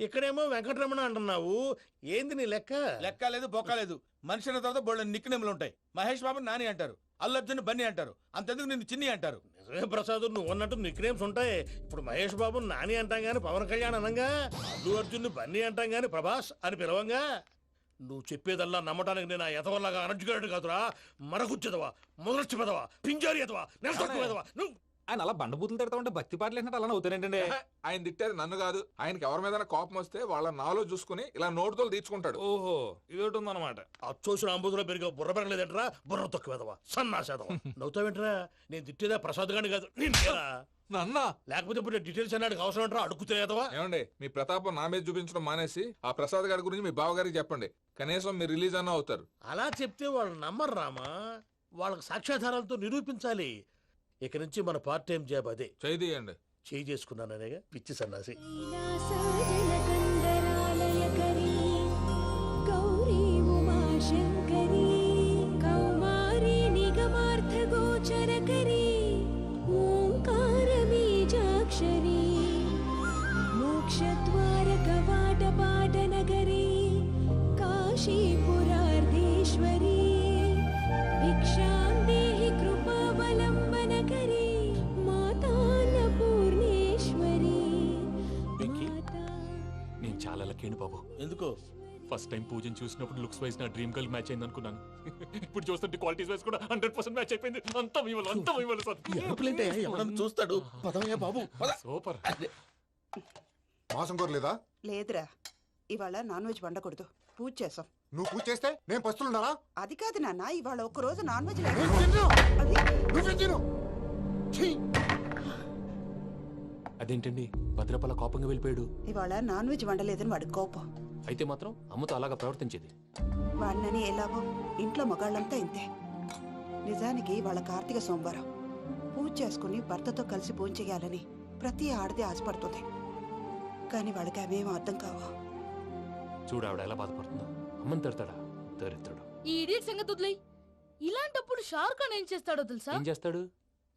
ఇక్కడేమో వెంకటరమణ అంటున్నావు. ఏంది నీ లెక్క? లెక్క లేదు, బొక్క లేదు. మనిషి అన్న తర్వాత బోళ్ళ నిక్నెములు ఉంటాయి. మహేష్ బాబు నాని అంటారు, అల్లు అర్జున్ బన్నీ అంటారు, అంతెందుకు నిన్ను చిన్ని అంటారు. నిజమే ప్రసాద్, నువ్వు అన్నట్టు నిక్నేమ్స్ ఉంటాయి. ఇప్పుడు మహేష్ బాబు నాని అంటాం గాని పవన్ కళ్యాణ్ అనంగా, అల్లు అర్జున్ బన్నీ అంటాం గాని ప్రభాస్ అని పిలవంగా. నువ్వు చెప్పేదల్లా నమ్మటానికి నేను ఎతవల్లాగా అనర్జుకేటెడ్ కాదురా. మరగుచ్చదవా, మొదలచ్చి పెదవా, పింజారి ఎదవా, నెలసొక్కుదవా నువ్వు. ఆయన అలా బండబూతులు తిడతా ఉంటే భక్తి పాటలు ఏంటంటే అలా అవుతానంటే. ఆయన తిట్టేది నన్ను కాదు, ఆయనకి ఎవరి మీద కోపం వస్తే వాళ్ళ నాలో చూసుకుని ఇలా నోటుతో తీర్చుకుంటాడు. ఓహో, ఇదొకటి ఉందన్నమాట. అచ్చోసిన అంబుధులో పెరిగే బుర్ర పెరగలేదంటరా, బుర్ర తొక్కువేదవా, సన్నాసేదవా. నవ్వుతావేంటరా? నేను తిట్టేదా ప్రసాద్ గాని కాదు, నిన్నేరా. లేకపోతే ఇప్పుడు డీటెయిల్స్ అన్నాడు అవసరం అంటారా? అడుగుతాయేదవా. ఏమండి, మీ ప్రతాపం నా మీద చూపించడం మానేసి ఆ ప్రసాద్ గారి గురించి మీ బావగారికి చెప్పండి. కనీసం మీరు రిలీజ్ అన్న అవుతారు. అలా చెప్తే వాళ్ళు నమ్మరు రామా. వాళ్ళకి సాక్ష్యాధారాలతో నిరూపించాలి. ఇక నుంచి మన పార్ట్ టైం జాబ్ అదే. చేయండి. చేయి చేసుకున్నాననేగా పిచ్చి సన్నాసి. మోక్షద్వారకవాటపాటనగరీ కాశీపురార్ధేశ్వరీ భిక్షాం దేహి కృపావలంబనకరీ మాతాన్నపూర్ణేశ్వరీ. నేను చాలా లక్కీ బాబు. ఎందుకు? ఫస్ట్ టైం పూజను చూసినప్పుడు లుక్స్ వైజ్ నా డ్రీమ్ గర్ల్ మ్యాచ్ అయింది అనుకున్నాను. ఇప్పుడు చూస్తుంటే క్వాలిటీస్ వైజ్ కూడా 100% మ్యాచ్ అయిపోయింది. అంతా మీ వల్ల చూస్తాడు. పదవయ్యా బాబు, సూపర్. మాసం కోరలేదా? లేదురా, ఇవాళ నాన్ వెజ్ వండకూడదు, పూజ చేసాం. నువ్వు పూజ చేస్తే నేను పస్తులున్నారా? అది కాదు నాన్న, ఇవాళ ఒక్కరోజు నాన్ వెజ్ అదేంటండి భద్రపల కోపంగా వెళ్ళిపోయాడు? ఇవాళ నాన్ వెజ్ వండలేదని వాడి కోపం. అయితే మాత్రం అమ్మతో అలాగా ప్రవర్తించేది. వాడినని ఎలాగో ఇంట్లో మగాళ్ళంతా ఇంతే. నిజానికి వాళ్ళ కార్తీక సోమవారం పూజ చేసుకుని భర్తతో కలిసి పూజ చేయాలని ప్రతి ఆడది ఆశపడుతుంది. కానీ వాళ్ళకి అవేం అర్థం కావు. చూడు ఆవిడ ఎలా బాధపడుతుందో. అమ్మని తిడతాడా దరిద్రుడు. ఈ ఇడియట్ సంగతి వదిలేయ్. ఇలాంటప్పుడు షారుఖ్ ఖాన్ ఏం చేస్తాడో తెలుసా? ఏం చేస్తాడు?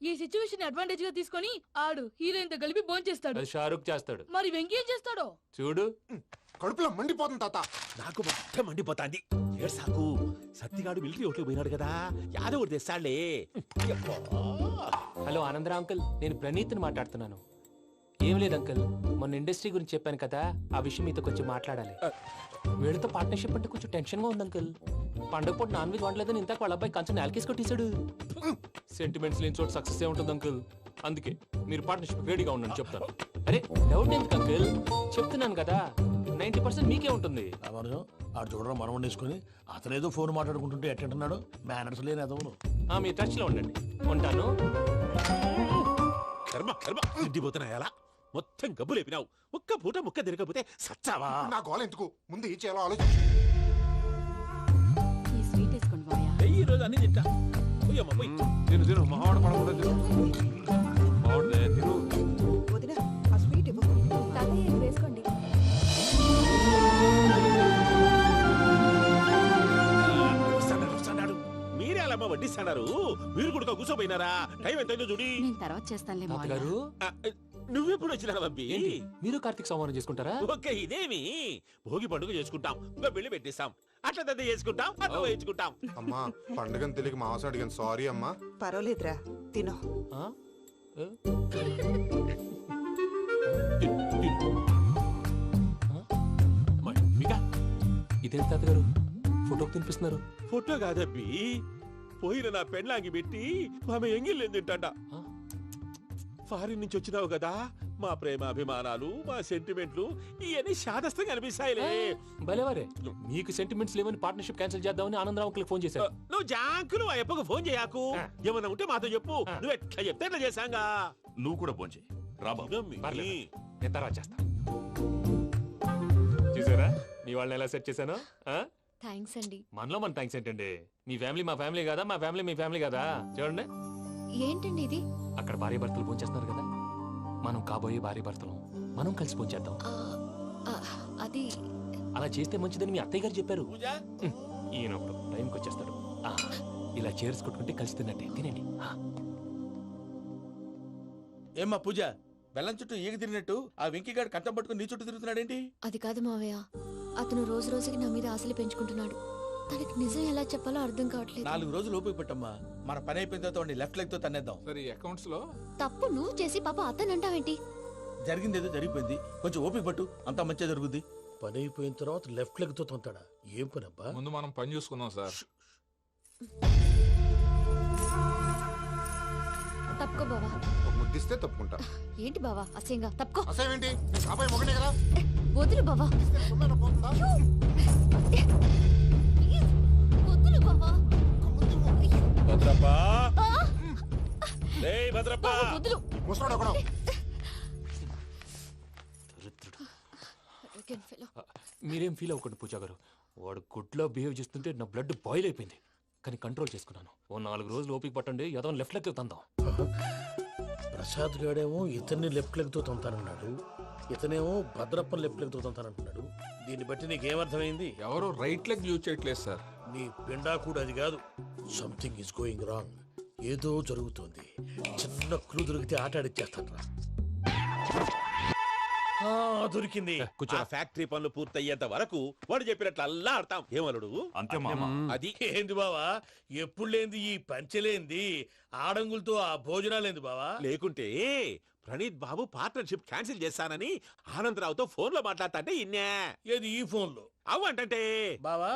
ఈ సిచ్యువేషన్ అడ్వాంటేజ్ గా తీసుకొని ఆడు హీరోయిన్ తో కలిపి భోంచేస్తాడు. అది షారుఖ్ చేస్తాడు. మరి వెంకీ ఏం చేస్తాడో చూడు. కడుపులో మండిపోతుంది తాత. నాకు మొత్తం మండిపోతాంది. ఏడు సాకు సత్తిగాడు మిలిటరీ ఓట్లు పోయినాడు కదా, యాదవ్ ఒకటి తెస్తాడులే. హలో ఆనందరా అంకుల్, నేను ప్రణీత్ని మాట్లాడుతున్నాను. ఏం లేదు అంకుల్, మొన్న ఇండస్ట్రీ గురించి చెప్పాను కదా, ఆ విషయం మీతో కొంచెం మాట్లాడాలి. వీళ్ళతో పార్ట్నర్షిప్ అంటే కొంచెం టెన్షన్ గా ఉంది అంకుల్. పండుగ పూట నాన్ వెజ్ వండలేదని ఇంతకు వాళ్ళ అబ్బాయి కంచెం నేలకేసి కొట్టేశాడు. సెంటిమెంట్స్ లేని చోట సక్సెస్ ఏ ఉంటుంది అంకుల్. అందుకే మీరు పార్ట్నర్షిప్ రెడీగా ఉండండి చెప్తాను. అరే డౌట్ ఎందుకు అంకుల్, చెప్తున్నాను కదా 90% మీకే ఉంటుంది. ఆడు చూడడం మనం వండేసుకుని అతనేదో ఫోన్ మాట్లాడుకుంటుంటే ఎట్టంటున్నాడు. మేనర్స్ లేని అదవును. మీ టచ్ లో ఉండండి. ఉంటాను. కర్మ కర్మ తిండిపోతున్నాయలా మొత్తం గబ్బు లేపినావు. ఒక్క పూట ముక్క తిరగకపోతే సచ్చావా? నా గోల ఎందుకు, ముందు ఈ చేయాలో ఆలోచించు. ఈ స్వీట్ వేసుకోండి మాయా. ఈ రోజు అన్ని తింటా. పోయమ్మ పోయి తిను తిను, మావాడు పడకుండా తిను. మావాడులే తిను. వదిన ఆ స్వీట్ ఇవ్వు. తాతయ్య ఇది వేసుకోండి. వస్తాడు. మీరే అలా వడ్డిస్తాడారు. మీరు కూడా కూర్చోపోయినారా? టైం ఎంతైందో చూడి. నేను తర్వాత చేస్తానులే మాయా. గారు నువ్వెప్పుడు వచ్చినా బంపి? మీరు కార్తీక్ సంహారం చేసుకుంటారా? ఓకే, ఇదేమి భోగి పండుగ చేసుకుంటాం, ఇంకా పెళ్లి పెట్టిస్తాం, అట్లా దద్ద చేసుకుంటాం, అట్లా వేయించుకుంటాం. అమ్మా పండుగని తెలియక మాంస అడిగాను, సారీ అమ్మా. పర్వాలేదురా, తినో. ఇదేంటి తాతగారు ఫోటోకి తినిపిస్తున్నారు? ఫోటో కాదబ్బి, పోయిన నా పెళ్ళాంగి పెట్టి ఆమె ఎంగిల్లేం తింటాడ. ఫారిన్ నుంచి వచ్చినావు కదా, మా ప్రేమ అభిమానాలు, మా సెంటిమెంట్లు ఇవన్నీ శాదస్తంగా అనిపిస్తాయిలే. భలేవారే, మీకు సెంటిమెంట్స్ లేవని పార్ట్నర్షిప్ క్యాన్సిల్ చేద్దామని ఆనందరావు అంకుల్ ఫోన్ చేశారు. నువ్వు జాంకులు ఆ ఎప్పకు ఫోన్ చేయకు. ఏమన్నా ఉంటే మాతో చెప్పు. నువ్వు ఎట్లా చెప్తే ఎట్లా చేశాంగా. నువ్వు కూడా ఫోన్ చేయి. నేను తర్వాత చేస్తా. చూసారా మీ వాళ్ళని ఎలా సెట్ చేశాను? థ్యాంక్స్ అండి. మనలో మన థ్యాంక్స్ ఏంటండి? మీ ఫ్యామిలీ మా ఫ్యామిలీ కదా, మా ఫ్యామిలీ మీ ఫ్యామిలీ కదా. చూడండి, ఏంటండి ఇది? అక్కడ భార్య భర్తలు పోంచేస్తున్నారు కదా, మనం కాబోయే భార్య భర్తలు మనం కలిసి పోంచేద్దాం. అది అలా చేస్తే మంచిదని మీ అత్తయ్య గారు చెప్పారు. ఈయన ఒకడు టైంకి వచ్చేస్తాడు. ఇలా చేర్స్ కొట్టుకుంటే కలిసి తిన్నట్టే. తినండి. ఏమ్మా పూజ, బెల్లం చుట్టూ ఈగ తిరిగినట్టు ఆ వెంకీగాడు కట్టం పట్టుకుని నీ చుట్టూ తిరుగుతున్నాడేంటి? అది కాదు మావయ్య, అతను రోజు రోజుకి నా మీద ఆశలు పెంచుకుంటున్నాడు. తనకి నిజం ఎలా చెప్పాలో అర్థం కావట్లేదు. 4 రోజులు ఓపిక పెట్టమ్మా, మన పని అయిపోయిన తర్వాత లెఫ్ట్ లెగ్ తో తన్నేద్దాం. సరే అకౌంట్స్ లో తప్పు నువ్వు చేసి పాప అతను అంటావేంటి? జరిగింది ఏదో జరిగిపోయింది, కొంచెం ఓపిక పట్టు, అంతా మంచిగా జరుగుద్ది. పని అయిపోయిన తర్వాత లెఫ్ట్ లెగ్ తో తొంతాడా? ఏం పని అబ్బా? ముందు మనం పని చూసుకుందాం సార్. తప్పుకో బావా. ఒక ముద్దిస్తే తప్పుకుంటా. ఏంటి బావా అసహ్యంగా? తప్పుకో. అసేమేంటి, నీ కాబోయే మొగనే కదా. వదులు బావా. సొమ్మేనా పోతుందా? వదులు బావా. భద్రప్పా, రేయ్ భద్రప్పా. వదులు. ముసలోడు ఒకడు. మీరేం ఫీల్ అవ్వకండి పూజా గారు. వాడు గుడ్లో బిహేవ్ చేస్తుంటే నా బ్లడ్ బాయిల్ అయిపోయింది, కానీ కంట్రోల్ చేసుకున్నాను. ఓ 4 రోజులు ఓపిక పట్టండి, ఏదో లెఫ్ట్ లెగ్ తందాం. ప్రసాద్ గాడేమో ఇతన్ని లెఫ్ట్ లెగ్ తో తొంతానన్నాడు, ఇతనేమో భద్రప్పని లెఫ్ట్ లెగ్ తో తొంతానంటున్నాడు. దీన్ని బట్టి నీకేమర్థమైంది? ఎవరు రైట్ లెగ్ యూజ్ చేయట్లేదు సార్. నీ పిండా కూడా అది కాదు. Something is going wrong. ఏదో జరుగుతోంది. చిన్న క్లూ దొరికితే ఆట ఆడిచ్చేస్తాను రా. దొరికింది. ఆ ఫ్యాక్టరీ పనులు పూర్తయ్యేంత వరకు వాడు చెప్పినట్లు అల్లా ఆడతాం. ఏమలుడు? అంతే మామ. అది ఏంది బావా, ఎప్పుడు లేంది ఈ పంచలేంది, ఆడంగులతో ఆ భోజనాలేంది బావా? లేకుంటే ప్రణీత్ బాబు పార్ట్నర్షిప్ క్యాన్సిల్ చేస్తానని ఆనందరావుతో ఫోన్ లో మాట్లాడతాంటే ఇన్నే. ఏది ఈ ఫోన్ లో? అవ్వంటే బావా,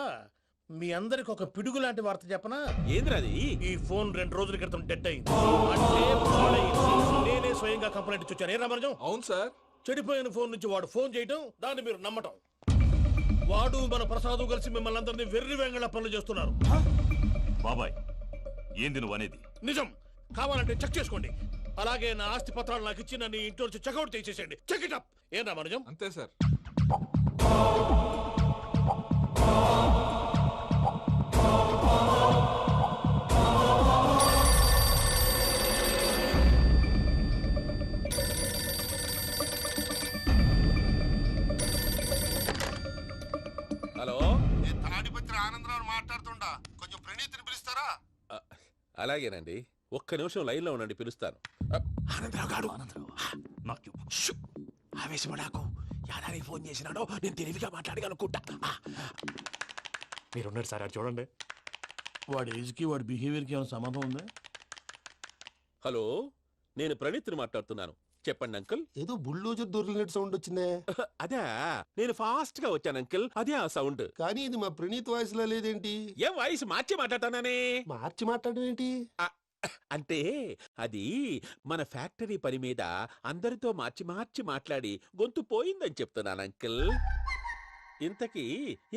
మీ అందరికి ఒక పిడుగు లాంటి వార్త చెప్పనా? ఏంద్రది? ఈ ఫోన్ 2 రోజుల క్రితం డెడ్ అయింది. అంటే పాడైంది. నేనే స్వయంగా కంప్లైంట్ ఇచ్చాను. ఏ రామరాజం? అవును సార్. చెడిపోయిన ఫోన్ నుంచి వాడు ఫోన్ చేయటం, దాన్ని మీరు నమ్మటం. వాడు మన ప్రసాదు కలిసి మిమ్మల్ని అందరినీ వెర్రి వెంగళ పనులు చేస్తున్నారు. బాబాయ్, ఏంది నువ్వు అనేది? నిజం. కావాలంటే చెక్ చేసుకోండి. అలాగే నా ఆస్తి పత్రాలు నాకు ఇచ్చి నన్ను ఇంట్లో నుంచి చెక్అౌట్ చేసేసండి. Check it up. ఏం రామరాజం? అంతే సార్. హలో, తాడిపత్రి ఆనందరావు మాట్లాడుతుండా, కొంచెం ప్రణీతిని పిలుస్తారా? అలాగేనండి. ఒక్క నిమిషం లైన్లో ఉండండి, పిలుస్తాను. ఆనందరావు గాడు నాకు చెప్పు. షూ! ఆవేశపడాకు. యాదానికి ఫోన్ చేసినాడో నేను తెలివిగా మాట్లాడగలనుకుంటా. మీరున్నారు సార్, అది చూడండి. వాడి ఏజ్కి వాడి బిహేవియర్కి ఏమైనా సంబంధం ఉందా? హలో, నేను ప్రణీత్ని మాట్లాడుతున్నాను. చెప్పండి అంకుల్. ఏదో బుల్డోజర్ దొరికినట్టు సౌండ్ వచ్చిందే. అదే, నేను ఫాస్ట్ గా వచ్చాను అంకుల్, అదే ఆ సౌండ్. కానీ ఇది మా ప్రణీత్ వాయిస్ లో లేదేంటి? ఏం వాయిస్ మార్చి మాట్లాడతానని? మార్చి మాట్లాడడం ఏంటి? అంటే అది మన ఫ్యాక్టరీ పని మీద అందరితో మార్చి మార్చి మాట్లాడి గొంతు పోయిందని చెప్తున్నాను అంకుల్. ఇంతకీ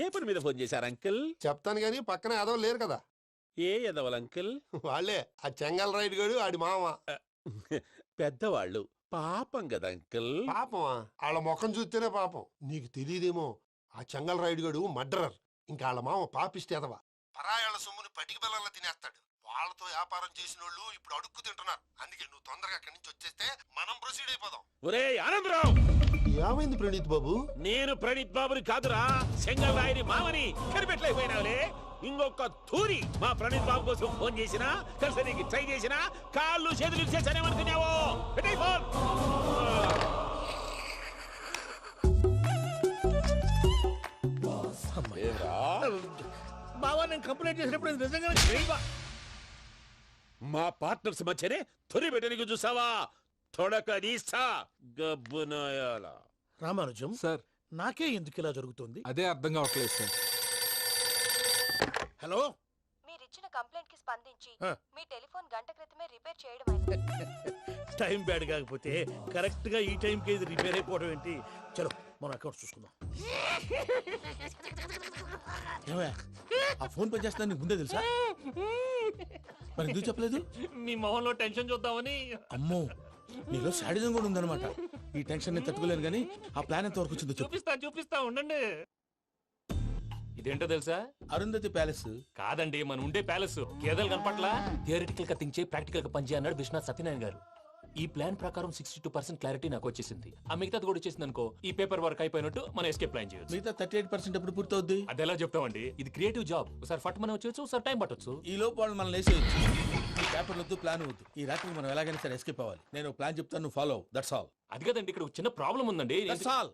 ఏ పని మీద ఫోన్ చేశారు అంకుల్? చెప్తాను గానీ పక్కన ఎదవ లేరు కదా. ఏ ఎదవలు అంకుల్? వాళ్ళే ఆ చెంగల్ రైడ్ గడు ఆడి మామ. పెద్దవాళ్ళు, పాపం కదా అంకుల్. పాపమా? వాళ్ళ ముఖం చూస్తేనే పాపం. నీకు తెలియదేమో, ఆ చెంగల్ రైడ్ గడు మర్డరర్. ఇంకా వాళ్ళ మామ పాపిస్తే ఎదవ. పరాయాళ్ళ సొమ్ముని పటికి బెల్లంలో తినేస్తాడు. వాళ్ళతో వ్యాపారం చేసిన వాళ్ళు ఇప్పుడు అడుక్కు తింటున్నారు. అందుకే నువ్వు తొందరగా అక్కడి నుంచి వచ్చేస్తే మనం ప్రొసీడ్ అయిపోదాం. ఒరే ఆనందరావు! ఏమైంది ప్రణీత్ బాబు? నేను ప్రణీత్ బాబుని కాదురా, సెంగల్ రాయని మామని. కనిపెట్టలేకపోయినావులే. ఇంకొక తూరి మా ప్రణీత్ బాబు కోసం ఫోన్ చేసినా, కలిసి ట్రై చేసినా కాళ్ళు చేతులు చేశానేమనుకున్నావో. పెట్టేయ్ ఫోన్. బావా, నేను కంప్లైంట్ చేసినప్పుడు ఇది నిజంగానే చేయవా? మా పార్ట్నర్స్ మధ్యనే తొలి పెట్టడానికి చూసావా? తొడక నీస్తా గబ్బునాయాల. రామానుజం సార్, నాకే ఎందుకు ఇలా జరుగుతుంది? అదే అర్థం కావట్లేదు సార్. హలో, మీరిచ్చిన కంప్లైంట్ కి స్పందించి ఆ. మీ టెలిఫోన్ గంట క్రితమే రిపేర్ చేయడం టైం బ్యాడ్ కాకపోతే కరెక్ట్ గా ఈ టైంకి ఇది రిపేర్ అయిపోవడం ఏంటి? చలో మన అకౌంట్ చూసుకుందాం. ఏమయ్యా, ఆ ఫోన్ పని చేస్తా నీకు ముందే తెలుసా? మరి ఎందుకు చెప్పలేదు? మీ మొహంలో టెన్షన్ చూద్దామని. అమ్మో, నీలో శాడిజం కూడా ఉందన్నమాట. ఈ టెన్షన్ నేను తట్టుకోలేను కానీ ఆ ప్లాన్ ఎంత వరకు వచ్చిందో చెప్పు. చూపిస్తా ఉండండి. ఇదేంటో తెలుసా? అరుంధతి ప్యాలెస్ కాదండి, మన ఉండే ప్యాలెస్. గేదెలు కనపట్లా? థియరిటికల్ గా థింక్ చేయి, ప్రాక్టికల్ గా పనిచేయి అన్నాడు విశ్వనాథ్ సత్యనారాయణ గారు. ఈ ప్లాన్ ప్రకారం 62% క్లారిటీ నాకు వచ్చేసింది. ఆ మిగతాది కూడా వచ్చేసింది అనుకో, ఈ పేపర్ వర్క్ అయిపోయినట్టు మనం ఎస్కేప్ ప్లాన్ చేయొచ్చు. మిగతా 38% ఎప్పుడు పూర్తవుద్ది? అది ఎలా చెప్తామండి? ఇది క్రియేటివ్ జాబ్. ఒకసారి ఫట్ మనం వచ్చేయచ్చు, ఒకసారి టైం పట్టొచ్చు. ఈ లోపు వాళ్ళు మనం లేసేయచ్చు. ఈ పేపర్ వద్దు, ప్లాన్ వద్దు. ఈ రాత్రికి మనం ఎలాగైనా సరే ఎస్కేప్ అవ్వాలి. నేను ప్లాన్ చెప్తాను, నువ్వు ఫాలో. That's all. అది కదండి, ఇక్కడ ఒక చిన్న ప్రాబ్లం ఉందండి. That's all.